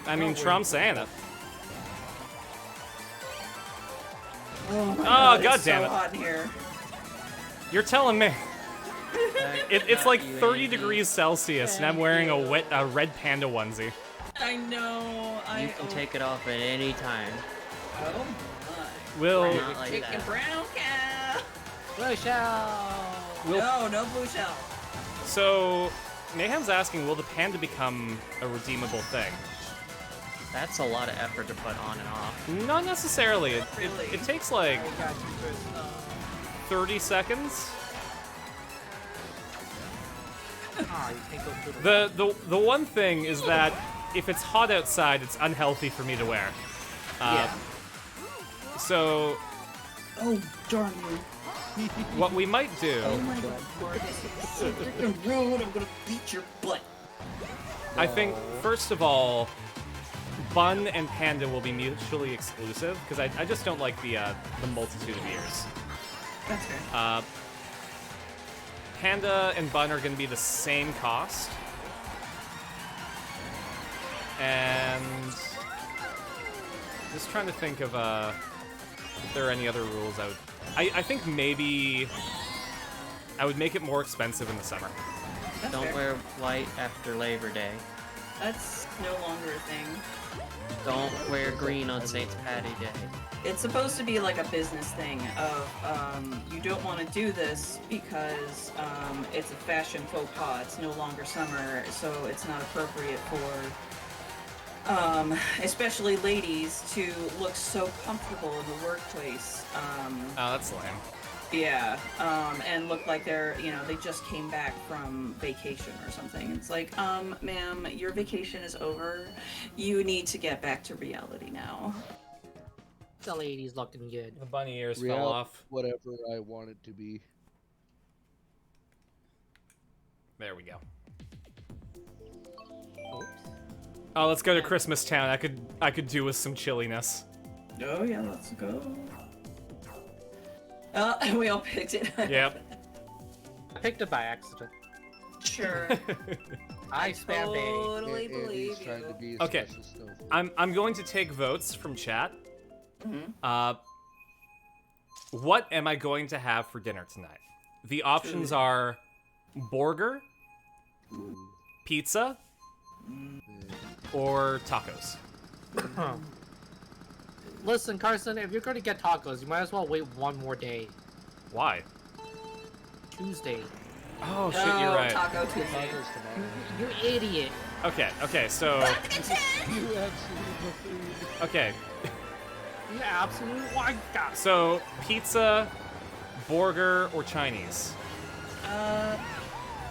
I mean, Trump's saying it. Oh, my God it's damn so it. hot in here. You're telling me. It's like 30 Baby. degrees Celsius, and I'm wearing a red panda onesie. I know. You can take it off at any time. Oh my. Will Not like Chicken that. brown cow. Blue shell! No blue shell. so Mayhem's asking, will the panda become a redeemable thing? That's a lot of effort to put on and off. Not necessarily. Really? It takes like I got you first. 30 seconds. Ah, you can't go through The one thing is that if it's hot outside, it's unhealthy for me to wear. Yeah. So Oh darn you. what we might do, Oh my god, Marcus, you're so freaking rude. I'm gonna beat your butt. I think first of all, Bun and Panda will be mutually exclusive because I just don't like the multitude of ears. That's fair. Panda and Bun are going to be the same cost. And just trying to think of if there are any other rules I think maybe I would make it more expensive in the summer. That's Don't fair. wear white after Labor Day. That's no longer a thing. Don't wear green on St. Patty Day. It's supposed to be like a business thing of you don't want to do this because it's a fashion faux pas. It's no longer summer, so it's not appropriate for especially ladies to look so comfortable in the workplace. Oh, that's lame. Yeah, and look like they're, they just came back from vacation or something. It's like, ma'am, your vacation is over. You need to get back to reality now. The lady's looking good. The bunny ears fell Real, off. whatever I want it to be. There we go. Oops. Oh, let's go to Christmas Town. I could do with some chilliness. Oh yeah, let's go. We all picked it. Yep. I picked it by accident. Sure. I spammed A. Totally Andy's believe trying to you. be a Okay. special snowflake. I'm going to take votes from chat. Mhm. What am I going to have for dinner tonight? The options are burger, pizza, or tacos. Listen, Carson, if you're going to get tacos, you might as well wait one more day. Why? Tuesday. Oh shit, you're right. Taco Tuesday. Tacos tomorrow. You idiot. Okay, so You absolute buffoon. okay, You absolute wanker. so pizza, burger, or Chinese?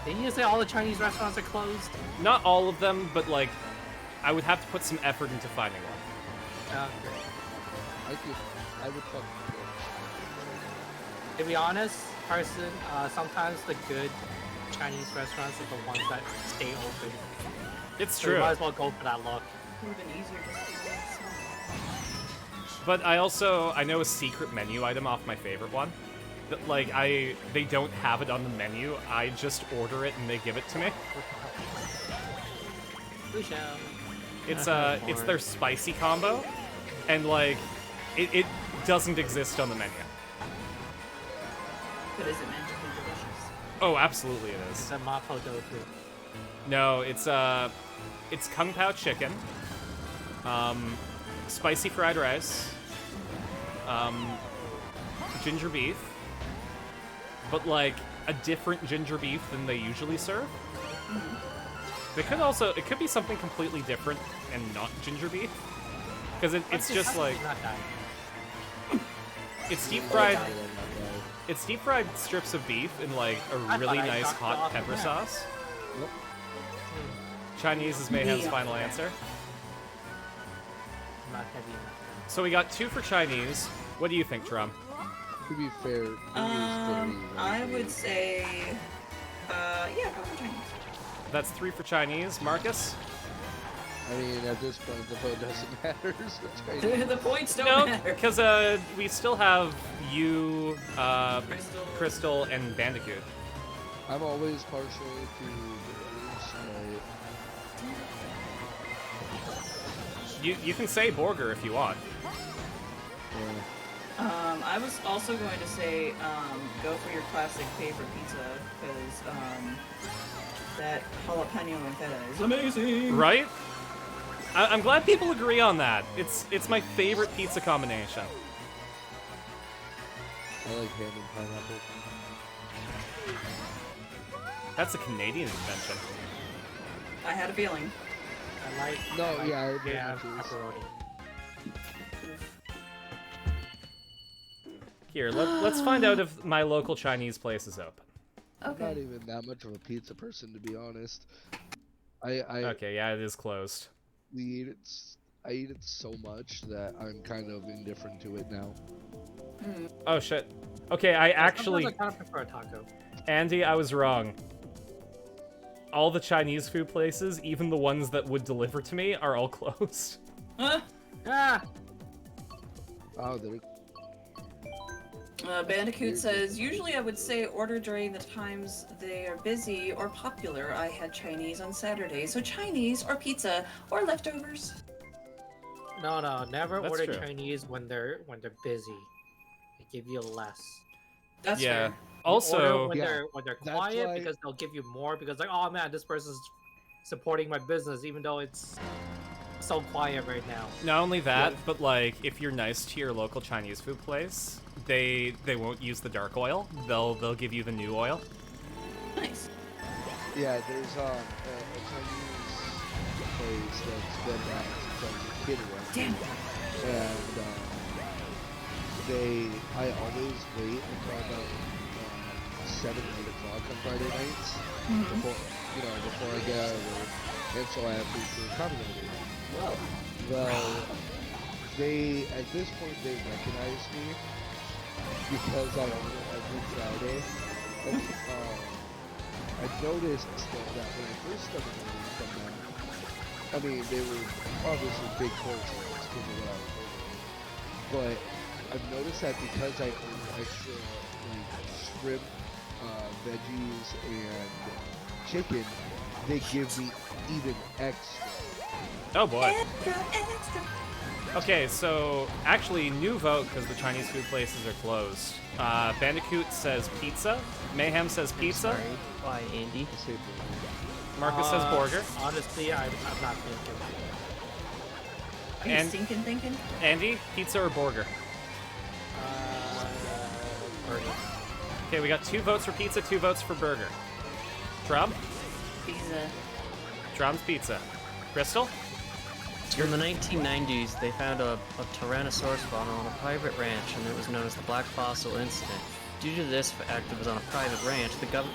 Didn't you say all the Chinese restaurants are closed? Not all of them, but like, I would have to put some effort into finding one. I would fuck. To be honest, Carson, sometimes the good Chinese restaurants are the ones that stay open. It's So you true, might as well go for that look. Would have been easier just to do this. but I know a secret menu item off my favorite one. That like they don't have it on the menu. I just order it and they give it to me. Lucio. It's their spicy combo, and like it doesn't exist on the menu. But is it meant to be delicious? Oh, absolutely it is. It's a Mapo Tofu. No, it's Kung Pao chicken, spicy fried rice, ginger beef, but like a different ginger beef than they usually serve. It could be something completely different and not ginger beef, because it's just like Not that. it's deep fried. I don't know. It's deep fried strips of beef in like a I really thought I nice knocked hot off pepper the sauce. Yep. Chinese is Mayhem's Yeah. final answer. Not heavy enough. So we got 2 for Chinese. What do you think, Drum? To be fair, it is literally I one would day. say, yeah, go for Chinese. That's 3 for Chinese. Marcus? I mean, at this point, the vote doesn't matter. So Chinese. The points don't No, matter. because we still have you, Crystal, and Bandicoot. I'm always partial to burgers. You can say burger if you want. I was also going to say, go for your classic favorite pizza, because, that jalapeno and feta is amazing! Right? I'm glad people agree on that. It's my favorite pizza combination. I like ham and pineapple. That's a Canadian invention. I had a feeling. I like. No, I like yeah, I ham, agree. pepperoni. Here, let's find out if my local Chinese place is open. I'm not Okay. even that much of a pizza person, to be honest. Okay, yeah, it is closed. I eat it so much that I'm kind of indifferent to it now. Oh shit. Okay, I actually, Sometimes I kind of prefer a taco. Andy, I was wrong. All the Chinese food places, even the ones that would deliver to me, are all closed. Huh? Ah! Oh, there. Bandicoot says, usually I would say order during the times they are busy or popular. I had Chinese on Saturday, so Chinese or pizza or leftovers. No, never That's order true. Chinese when they're busy. They give you less. That's Yeah. fair. You Also, order when Yeah, they're that's quiet why- because they'll give you more because like, oh man, this person's supporting my business even though it's so quiet right now. Not only that, but like if you're nice to your local Chinese food place, they won't use the dark oil. They'll give you the new oil. Nice. Yeah, there's a Chinese place that's been at since I was a kid around Damn here. it. And I always wait until about 7 or 8 o'clock on Friday nights before I get out of work, and so I have food for comedy. Whoa. Well, at this point they recognize me because I own it every Friday. I noticed that when I first started ordering from them, I mean, they were obviously big portions because of what I was ordering. But I've noticed that because I own extra like shrimp, veggies, and chicken, they give me even extra. Oh boy. Extra. Okay, so actually, new vote because the Chinese food places are closed. Bandicoot says pizza. Mayhem says pizza. Sorry. Why, Andy? I say burger. Marcus says burger. Honestly, I'm not thinking. Are you And- stinking thinking? Andy, pizza or burger? Burger. Okay, we got 2 votes for pizza, 2 votes for burger. Trump? Pizza. Trump's pizza. Crystal? In the 1990s, they found a Tyrannosaurus fauna on a private ranch, and it was known as the Black Fossil Incident. Due to this fact, it was on a private ranch.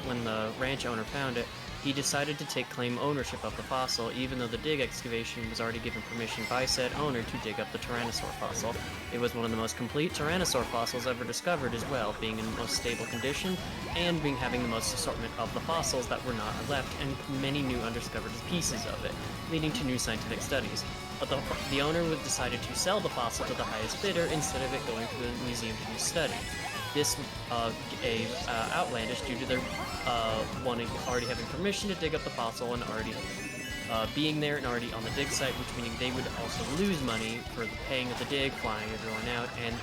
When the ranch owner found it, he decided to take claim ownership of the fossil, even though the dig excavation was already given permission by said owner to dig up the Tyrannosaur fossil. It was one of the most complete Tyrannosaur fossils ever discovered as well, being in the most stable condition, and having the most assortment of the fossils that were not left, and many new undiscovered pieces of it, leading to new scientific studies. But the owner decided to sell the fossil to the highest bidder instead of it going to the museum to be studied. This outlandish due to their already having permission to dig up the fossil and already being there and already on the dig site, which meaning they would also lose money for the paying of the dig, flying everyone out, and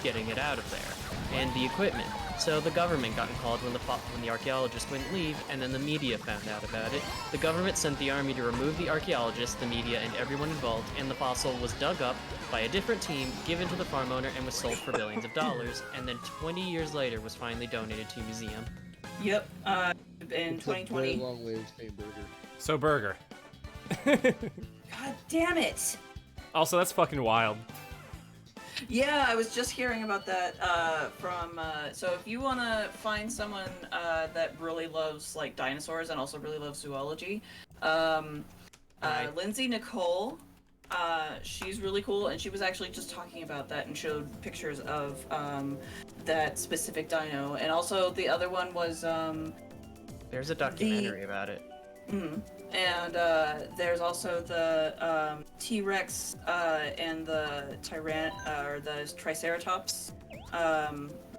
getting it out of there, and the equipment. So the government got called when the archaeologists wouldn't leave, and then the media found out about it. The government sent the army to remove the archaeologists, the media, and everyone involved, and the fossil was dug up by a different team, given to the farm owner, and was sold for billions of dollars, and then 20 years later was finally donated to a museum. Yep. In It's a very 2020. long way of saying burger. So burger. God damn it! Also, that's fucking wild. Yeah, I was just hearing about that from. So if you want to find someone that really loves like dinosaurs and also really loves zoology, Lindsay Nicole, she's really cool, and she was actually just talking about that and showed pictures of that specific dino, and also the other one was There's a documentary about it. and there's also the T-Rex and the the Triceratops.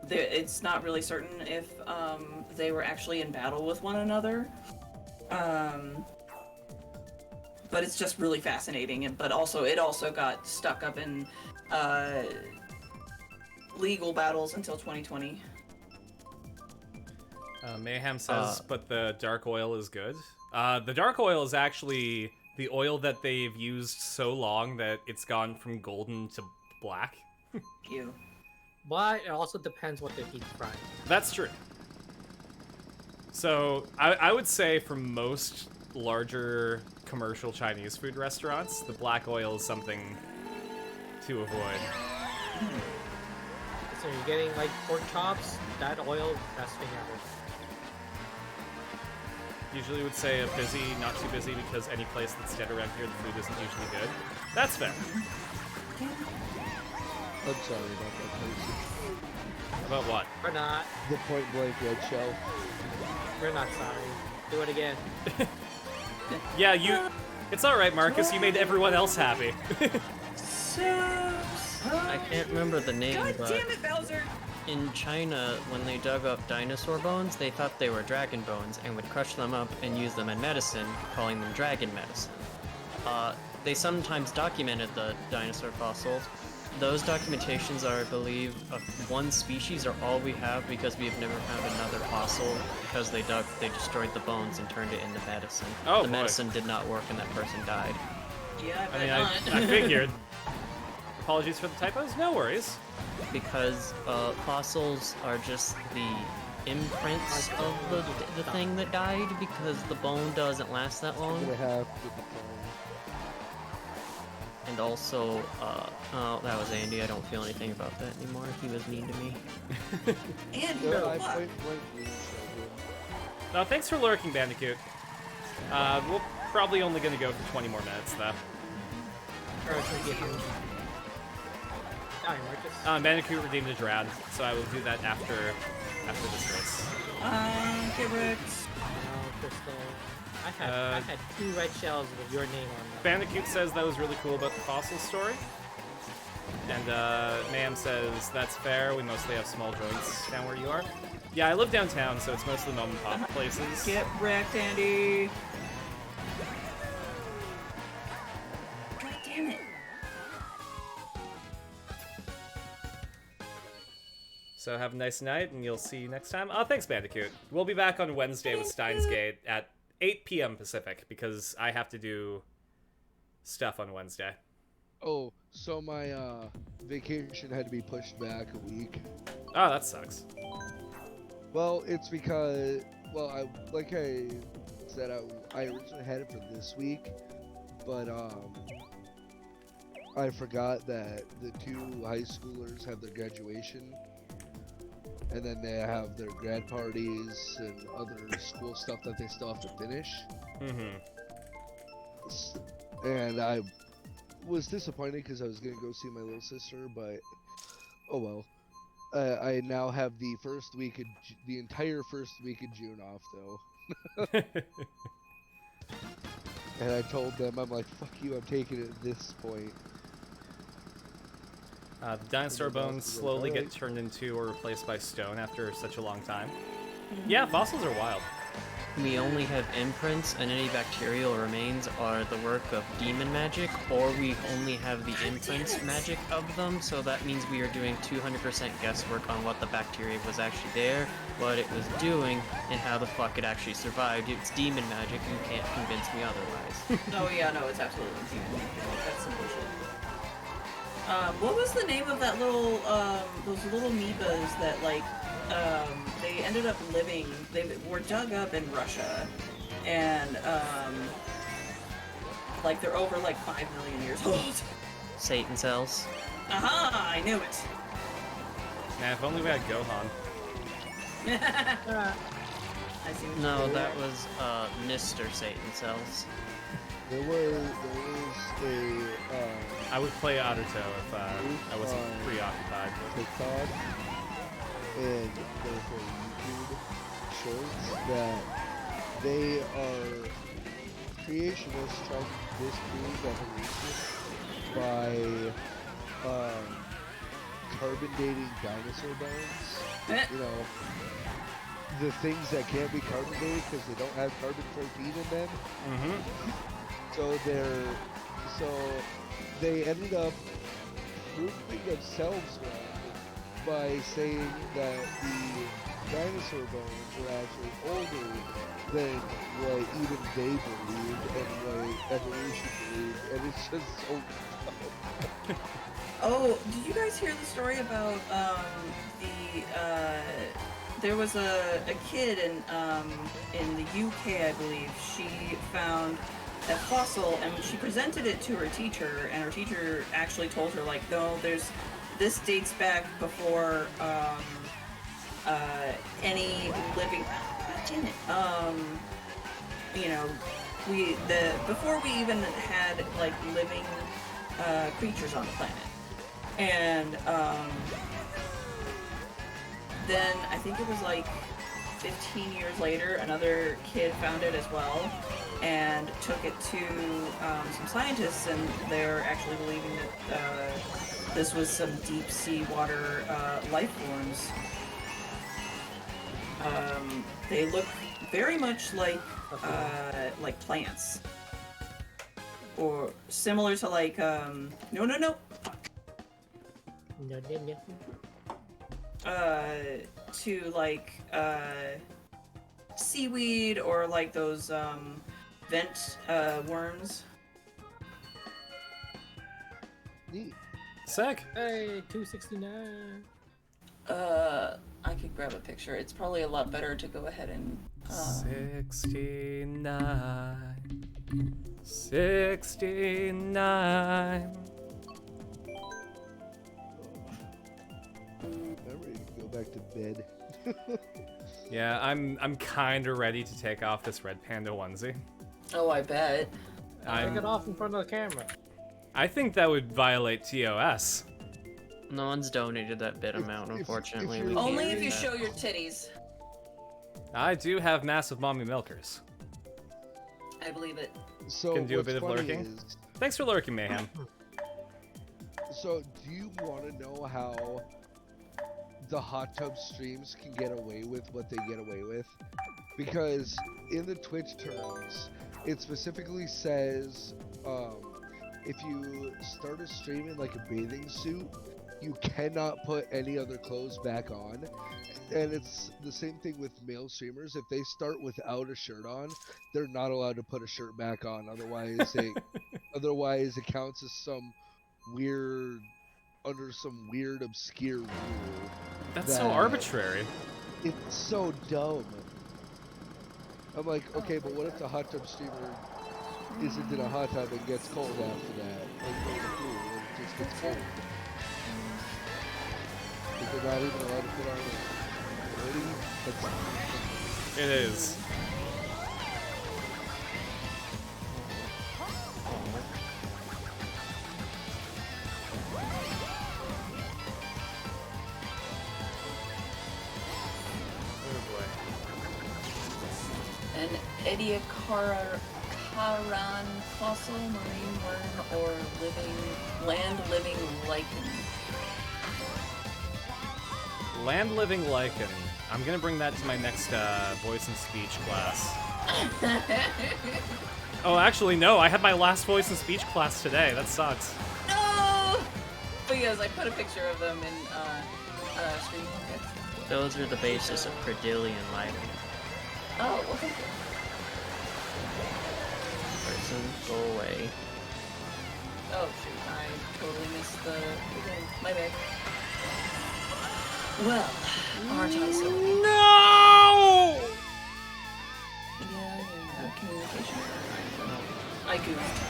It's not really certain if they were actually in battle with one another. But it's just really fascinating, but also it also got stuck up in legal battles until 2020. Mayhem says, but the dark oil is good. The dark oil is actually the oil that they've used so long that it's gone from golden to black. Ew. But it also depends what they're deep frying. That's true. So I would say for most larger commercial Chinese food restaurants, the black oil is something to avoid. So you're getting like pork chops, that oil, best thing ever. Usually would say a busy, not too busy, because any place that's dead around here, the food isn't usually good. That's fair. I'm sorry about that, Casey. About what? We're not. The Point Blank Red Shell. We're not sorry. Do it again. Yeah, you... It's alright, Marcus, you made everyone else happy. I can't remember the name, God but damn it, Bowser! in China, when they dug up dinosaur bones, they thought they were dragon bones and would crush them up and use them in medicine, calling them dragon medicine. They sometimes documented the dinosaur fossils. Those documentations are, I believe, of one species are all we have because we have never found another fossil because they destroyed the bones and turned it into medicine. Oh, the boy. medicine did not work and that person died. Yeah, I mean, bet I not. figured. Apologies for the typos. No worries. Because fossils are just the imprints of the thing that died, because the bone doesn't last that I'm long. gonna have to decline. And also, oh, that was Andy. I don't feel anything about that anymore. He was mean to me. And No, no, I what? point blank means No, thanks for lurking, Bandicoot. We're probably only gonna go for 20 more minutes, though. Or to give you. Sorry, Marcus. Bandicoot redeemed his rad, so I will do that after this race. Get wrecked. No, Crystal. I Uh, had 2 red shells with your name on them. Bandicoot says that was really cool about the fossil story. And Mayhem says, that's fair, we mostly have small joints down where you are. Yeah, I live downtown, so it's mostly mom and pop places. Get wrecked, Andy. God damn it. So have a nice night, and you'll see you next time. Oh, thanks, Bandicoot. We'll be back on Wednesday with Steins Gate at 8 p.m. Pacific, because I have to do stuff on Wednesday. Oh, so my vacation had to be pushed back a week. Oh, that sucks. Well, it's because, well, like I said, I originally had it for this week, but I forgot that the 2 high schoolers have their graduation, and then they have their grad parties and other school stuff that they still have to finish. Mm-hmm. And I was disappointed because I was gonna go see my little sister, but oh well. I now have the the entire first week of June off though. And I told them, I'm like, fuck you, I'm taking it at this point. The dinosaur And my boss bones was like, slowly get "Alright." turned into or replaced by stone after such a long time. Yeah, fossils are wild. We only have imprints, and any bacterial remains are the work of demon magic, or we only have the imprints magic of them, so that means we are doing 200% guesswork on what the bacteria was actually there, what it was doing, and how the fuck it actually survived. It's demon magic, you can't convince me otherwise. Oh yeah, no, it's absolutely demon. That's some bullshit. What was the name of that little, those little amoebas that, like, they ended up living, they were dug up in Russia, and, like, they're over, like, 5 million years old. Satan cells. Aha! I knew it! Man, if only we had Gohan. I see what you No, did that there. was, Mr. Satan cells. There was a I would play Otterto if I wasn't preoccupied. TikTok and therefore YouTube shorts that they are creationists trying to disprove evolution by carbon dating dinosaur bones. You know, the things that can't be carbon dated because they don't have carbon 14 in them. Mm-hmm. So they ended up proving themselves wrong by saying that the dinosaur bones were actually older than what even they believed and what evolution believed, and it's just so Oh, did you guys hear the story about there was a kid in the UK, I believe. She found a fossil and she presented it to her teacher, and her teacher actually told her, like, no, this dates back before any living, damn it, you know, before we even had, like, living creatures on the planet. And then I think it was like 15 years later, another kid found it as well and took it to some scientists, and they're actually believing that this was some deep sea water life forms. They look very much like plants, or similar to like no. No, no, no. To like seaweed or like those vent worms. Neat. Sick. Hey, 269. I could grab a picture. It's probably a lot better to go ahead and. 69. 69. I'm ready to go back to bed. Yeah, I'm kind of ready to take off this red panda onesie. Oh, I bet. Take it off in front of the camera. I think that would violate TOS. No one's donated that bit amount, unfortunately. you're- We can't Only do if you that. show your titties. I do have massive mommy milkers. I believe it. So Can do a what's bit of funny lurking. is- Thanks for lurking, Mayhem. So, do you want to know how the hot tub streams can get away with what they get away with? Because in the Twitch terms, it specifically says if you start a stream in like a bathing suit, you cannot put any other clothes back on. And it's the same thing with male streamers. If they start without a shirt on, they're not allowed to put a shirt back on. Otherwise, otherwise it counts as some weird, under some weird obscure rule. That's so that- arbitrary. It's so dumb. I'm like, okay, but what if the hot tub streamer isn't in a hot tub and gets cold after that? Like, go to the pool and it just gets cold. If they're not even allowed to put on a hoodie, that's It is. Oh boy. An Ediacaran fossil, marine worm, or land-living lichen. Land living lichen. I'm gonna bring that to my next voice and speech class. Oh, actually, no. I had my last voice and speech class today. That sucks. No! But yes, I put a picture of them in Stream Pocket. Those are the basis of Credillion lighting. Oh, well, thank you. Person, go away. Oh shoot, I totally missed the beginning. My bad. Well, our time's so No! yeah, communication. I goofed.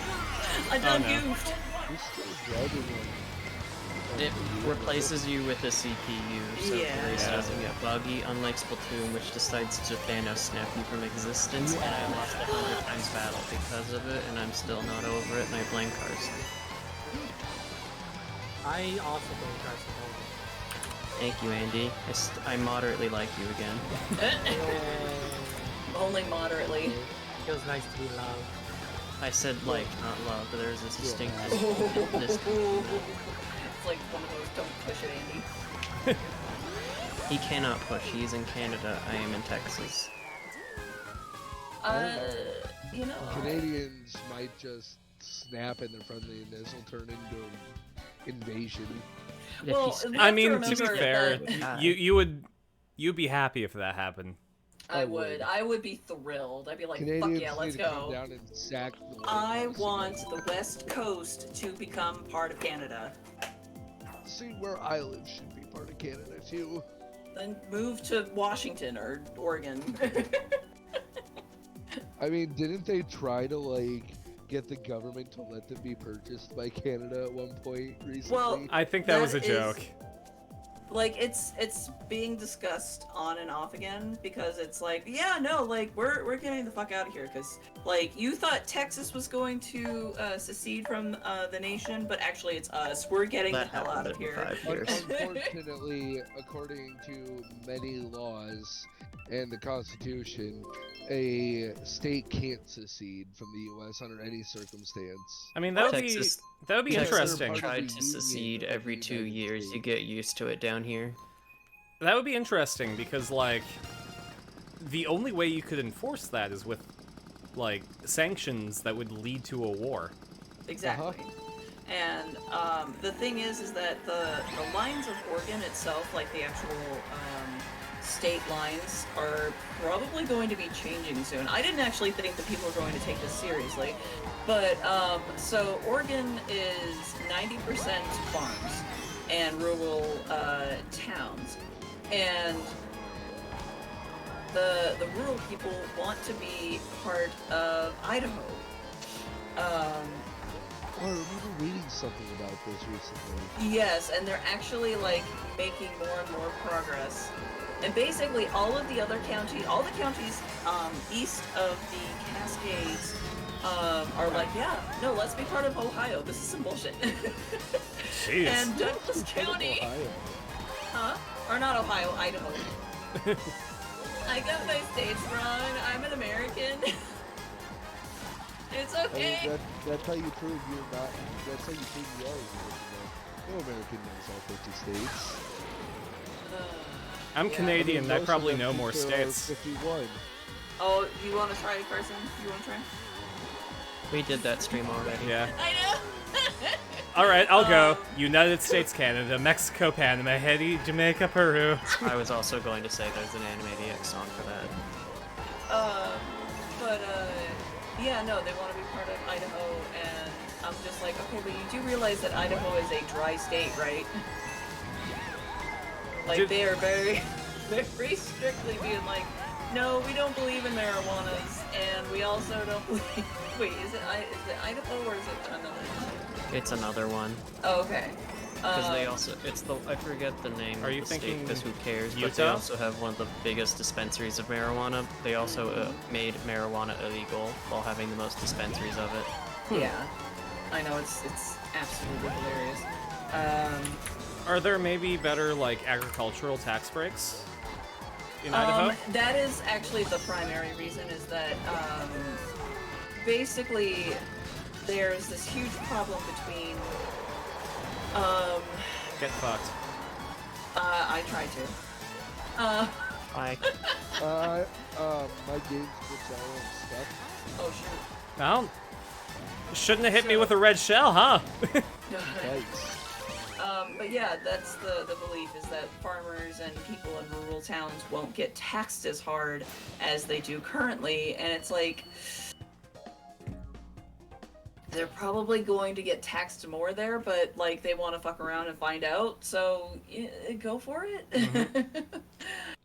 I done no. goofed. you're still driving one. It replaces you with a CPU, so Yeah. the race doesn't get buggy, unlike Splatoon, which decides to Thanos snap you from existence, and I lost 100 times battle because of it, and I'm still not over it, and I blame Carson. I also don't try to Thank you, Andy. I moderately like you again. Only moderately. It feels nice to be loved. I said like, not love, but there's a distinct It's like one of those don't push it, Andy. He cannot push, he's in Canada, I am in Texas. You know. Canadians might just snap in their friendly and this will turn into an invasion. If Well, he's- we I have mean, to be remember fair, that- you'd be happy if that happened. I would be thrilled. I'd be like, Canadians fuck yeah, let's need to come go. down and sack the White I House want again. the West Coast to become part of Canada. See, where I live should be part of Canada too. Then move to Washington or Oregon. I mean, didn't they try to like get the government to let them be purchased by Canada at one point recently? Well, I think that was a That joke. is- like it's being discussed on and off again because it's like, yeah, no, like we're getting the fuck out of here because like you thought Texas was going to secede from the nation, but actually it's us. We're getting That the hell out happened of in here. 5 years. Unfortunately, according to many laws and the Constitution, a state can't secede from the U.S. under any circumstance. I mean, that would Texas- be Texas interesting. part of tried the to secede Union of every the 2 United years. You States. get used to it down here. That would be interesting because, like, the only way you could enforce that is with, like, sanctions that would lead to a war. Exactly. And the thing is that the lines of Oregon itself, like the actual state lines are probably going to be changing soon. I didn't actually think that people were going to take this seriously, but so Oregon is 90% farms and rural towns, and the rural people want to be part of Idaho. I remember reading something about this recently. Yes, and they're actually like making more and more progress. And basically, all of the other counties, all the counties east of the Cascades, are like, yeah, no, let's be part of Ohio. This is some bullshit. Jeez. And Douglas County, Ohio. huh? Or not Ohio, Idaho. I got my states wrong. I'm an American. It's I okay. mean, that's how you prove you're not. That's how you prove you are American. No American knows all 50 states. I'm Yeah. Canadian, I Most probably of them know more think there are states. 51. Oh, you want to try, Carson? You want to try? We did that stream already. Yeah. I know. Alright, I'll go. United States, Canada, Mexico, Panama, Haiti, Jamaica, Peru. I was also going to say there's an Animaniacs song for that. Yeah, no, they want to be part of Idaho, and I'm just like, okay, but you do realize that Idaho is a dry state, right? Like, Did- they are very, very strictly being like, no, we don't believe in marijuanas, and we also don't believe. Wait, is it Idaho or is it another one? It's another one. Oh, okay. Because they also, it's the, I forget the name Are of you the state, thinking because who cares, but they Utah? also have one of the biggest dispensaries of marijuana. They also made marijuana illegal while having the most dispensaries of it. Yeah, I know, it's absolutely hilarious. Are there maybe better, like, agricultural tax breaks in Idaho? That is actually the primary reason, is that basically there's this huge problem between Get fucked. I try to. Like, My game's puts out and stuff. Oh shoot. Well, shouldn't have hit me with a red shell, huh? Nice. But yeah, that's the belief, is that farmers and people in rural towns won't get taxed as hard as they do currently, and it's like they're probably going to get taxed more there, but like they want to fuck around and find out, so go for it.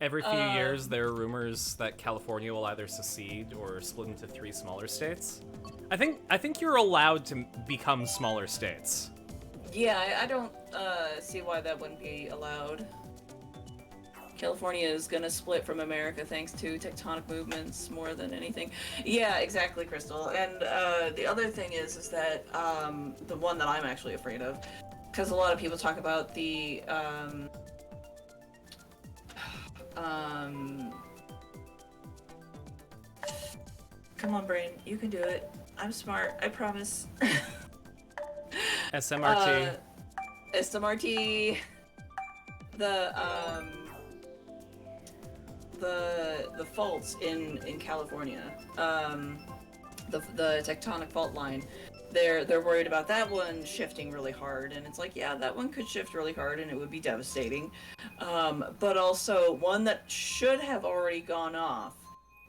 Every few years, there are rumors that California will either secede or split into 3 smaller states. I think you're allowed to become smaller states. Yeah, I don't see why that wouldn't be allowed. California is gonna split from America thanks to tectonic movements more than anything. Yeah, exactly, Crystal. And the other thing is that the one that I'm actually afraid of, because a lot of people talk about the come on, brain, you can do it. I'm smart, I promise. SMRT. SMRT. The faults in California, the tectonic fault line, they're worried about that one shifting really hard, and it's like, yeah, that one could shift really hard and it would be devastating. But also one that should have already gone off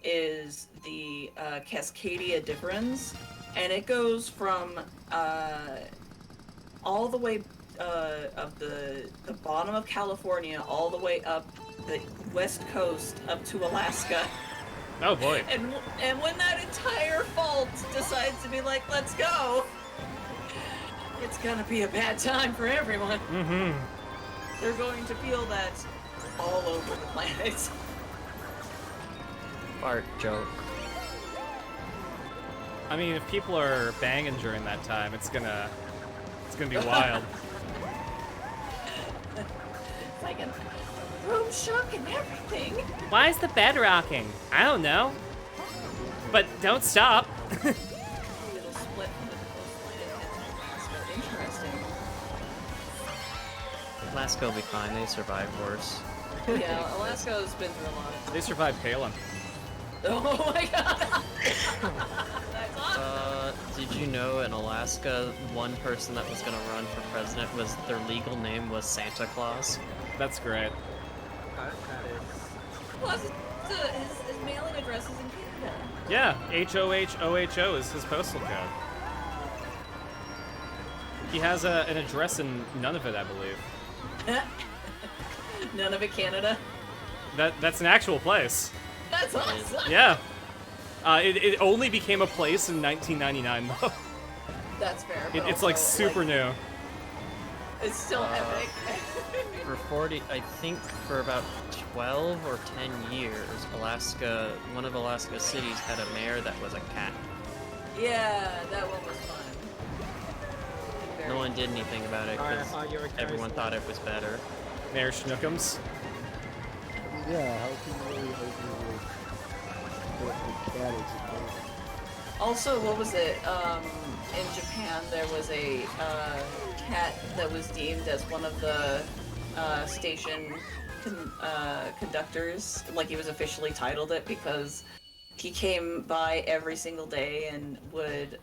is the Cascadia difference, and it goes from all the way of the bottom of California all the way up the west coast up to Alaska. Oh boy. And when that entire fault decides to be like, let's go, it's gonna be a bad time for everyone. Mm-hmm. They're going to feel that all over the planet. fart joke. I mean, if people are banging during that time, it's gonna be wild. It's like a room shook and everything. Why is the bed rocking? I don't know. But don't stop. It'll split from the coastline and head to Alaska. Interesting. Alaska will be fine, they survived worse. Yeah, Alaska's been through a lot. They survived Palin. Oh my god! That's awesome! Did you know in Alaska, one person that was gonna run for president their legal name was Santa Claus? That's great. Plus, his mailing address is in Canada. Yeah, HOHOHO is his postal code. He has an address in Nunavut, I believe. None of it Canada. That's an actual place. That's awesome. Yeah. It only became a place in 1999, though. That's fair. But It's like also, super new. It's still epic. For 40, I think for about 12 or 10 years, Alaska, one of Alaska's cities had a mayor that was a cat. Yeah, that one was fun. No one did anything about it Alright, I because thought you were everyone thought it was better. Mayor Schnookums. I mean, yeah, how can you really argue with the cat is amazing? Also, what was it? In Japan, there was a cat that was deemed as one of the station conductors. Like, he was officially titled it because he came by every single day and would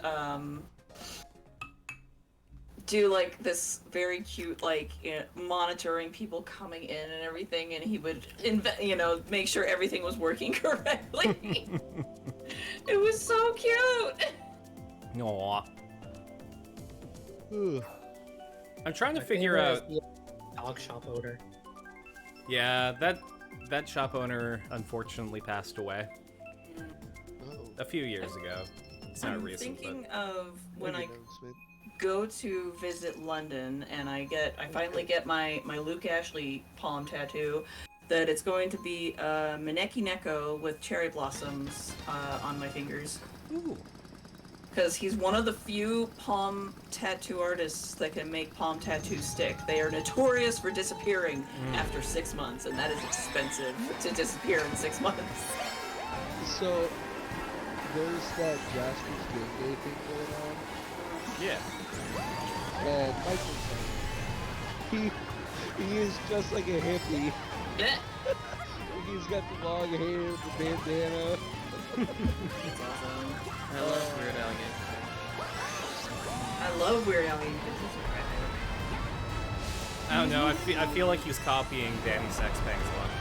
do like this very cute, like, monitoring people coming in and everything, and he would make sure everything was working correctly. It was so cute. Aww. Ugh. I'm trying to My figure favorite out. is the dog shop odor. Yeah, that shop owner unfortunately passed away Oh. a few years ago. It's not I'm recent, thinking but of when I Announcement. go to visit London and I finally get my Luke Ashley palm tattoo, that it's going to be Maneki Neko with cherry blossoms on my fingers. ooh, Because he's one of the few palm tattoo artists that can make palm tattoos stick. They are notorious for disappearing after 6 months, and that is expensive to disappear in 6 months. So, there's that Jasper's Game Day thing going on, yeah. and Michael, he is just like a hippie. He's got the long hair, the bandana. It's awesome. I love Weird Al Yankovic. I love Weird Al Yankovic. I don't know. I feel like he's copying Danny Sexbang's look.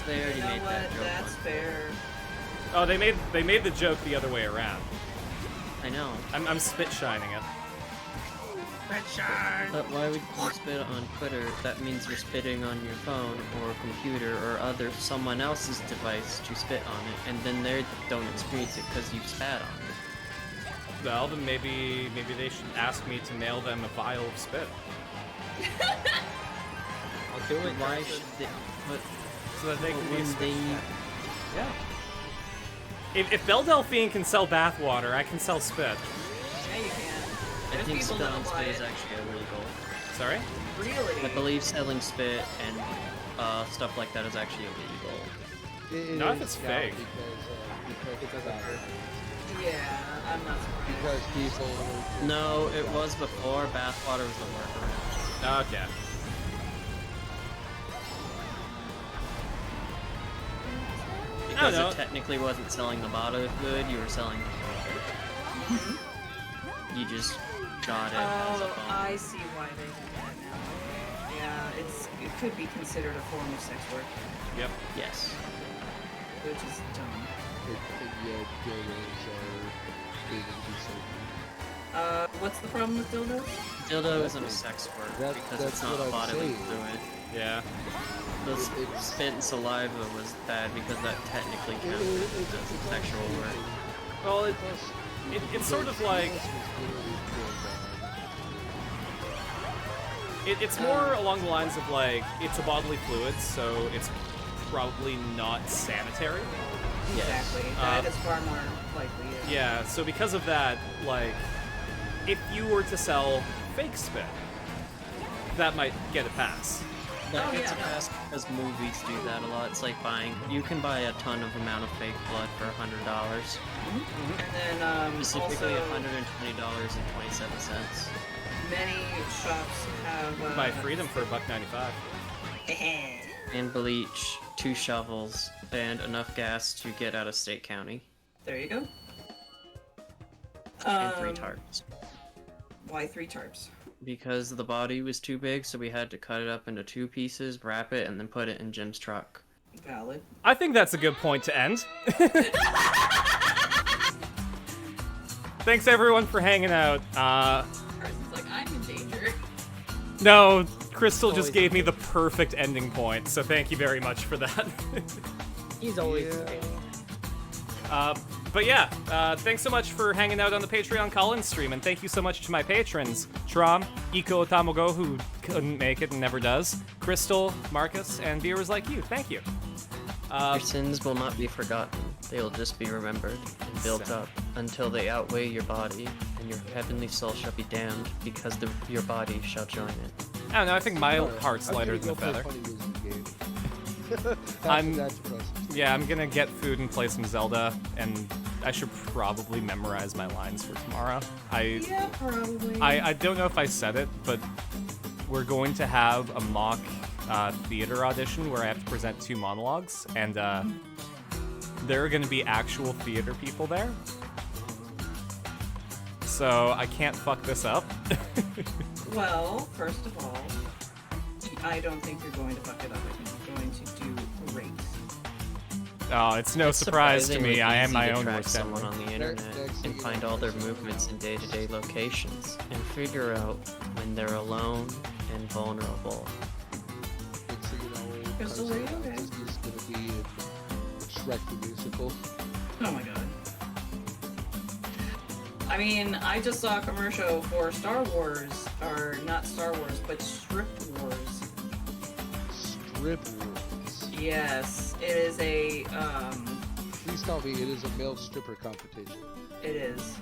They already You know made what? that joke That's once. fair. Oh, they made the joke the other way around. I know. I'm spit shining it. But why would you spit on Twitter? That means you're spitting on your phone or computer or someone else's device to spit on it, and then they don't experience it because you spat on it. Well, then maybe they should ask me to mail them a vial of spit. I'll do it. Why Jackson. should they? But So that they can be a when spit they, check. Yeah. If Belle Delphine can sell bathwater, I can sell spit. Yeah, you can. I There's think people spit that'll on buy spit is it. actually illegal. Sorry? Really? I believe selling spit and stuff like that is actually illegal. It Not if is it's now fake. Because Yeah, I'm not surprised. because people. No, it was before. Bathwater was the workaround. Okay. Because know. it technically wasn't selling the bodily fluid, you were selling the water. You just got it as a Oh, phone. I see why they do that now. Yeah, it could be considered a form of sex work, Yep. Yes. which is dumb. And yet, dildos are able to be sold. What's the problem with dildos? Dildo isn't a sex work because that's it's not what I'm bodily saying. fluid. Yeah. The It's- spit and saliva was bad because that technically counted as sexual work. Well, it's sort of like it's more along the lines of like it's a bodily fluid, so it's probably not sanitary. Exactly. Uh, That is far more likely. Yeah, so because of that, like, if you were to sell fake spit, that might get a pass. That Oh, gets yeah, a no. pass because movies do that a lot. It's like you can buy a ton of amount of fake blood for $100. And then Specifically also $120.27. many shops have Buy freedom for $1.95. And bleach, 2 shovels, and enough gas to get out of State County. There you go. And 3 tarps. Why 3 tarps? Because the body was too big, so we had to cut it up into 2 pieces, wrap it, and then put it in Jim's truck. Valid. I think that's a good point to end. Thanks everyone for hanging out. Carson's like, I'm in danger. No, Crystal just gave me the perfect ending point, so thank you very much for that. He's always But yeah, thanks so much for hanging out on the Patreon call-in stream, and thank you so much to my patrons, Trom, Iko Tamogo, who couldn't make it and never does, Crystal, Marcus, and viewers like you. Thank you. Your sins will not be forgotten. They will just be remembered and built up until they outweigh your body, and your heavenly soul shall be damned because your body shall join it. I don't know, I think my heart's I'm lighter gonna than a go play feather. Funny Losing game. I'm- That's impressive. Yeah, I'm gonna get food and play some Zelda, and I should probably memorize my lines for tomorrow. Yeah, probably. I don't know if I said it, but we're going to have a mock theater audition where I have to present 2 monologues, and there are going to be actual theater people there. So I can't fuck this up. Well, first of all, I don't think you're going to fuck it up. I think you're going to do great. Oh, it's no It's surprise to surprisingly me. I am easy my to own track worst someone enemy. on the internet next and thing find you all know, their there's no movements in problem. day-to-day locations and figure out when they're alone and vulnerable. Next thing you know, Crystal, Carson are you okay? Disney's gonna be in Shrek the Musical. Oh my god. I mean, I just saw a commercial for Star Wars, or not Star Wars, but Strip Wars. Strip Wars. Yes, it is a, Please tell me it is a male stripper competition. it is.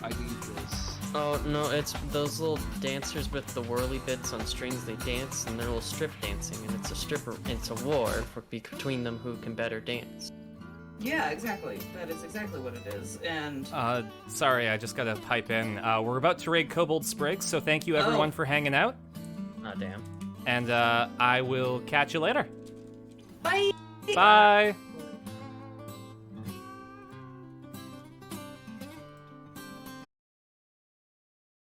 I need this. Oh no, it's those little dancers with the whirly bits on strings. They dance and they're all strip dancing, and it's a war between them who can better dance. Yeah, exactly. That is exactly what it is. And Sorry, I just gotta pipe in. We're about to raid Kobold Sprigs, so thank you everyone Oh. for hanging out, Ah, damn. and I will catch you later. bye. Bye.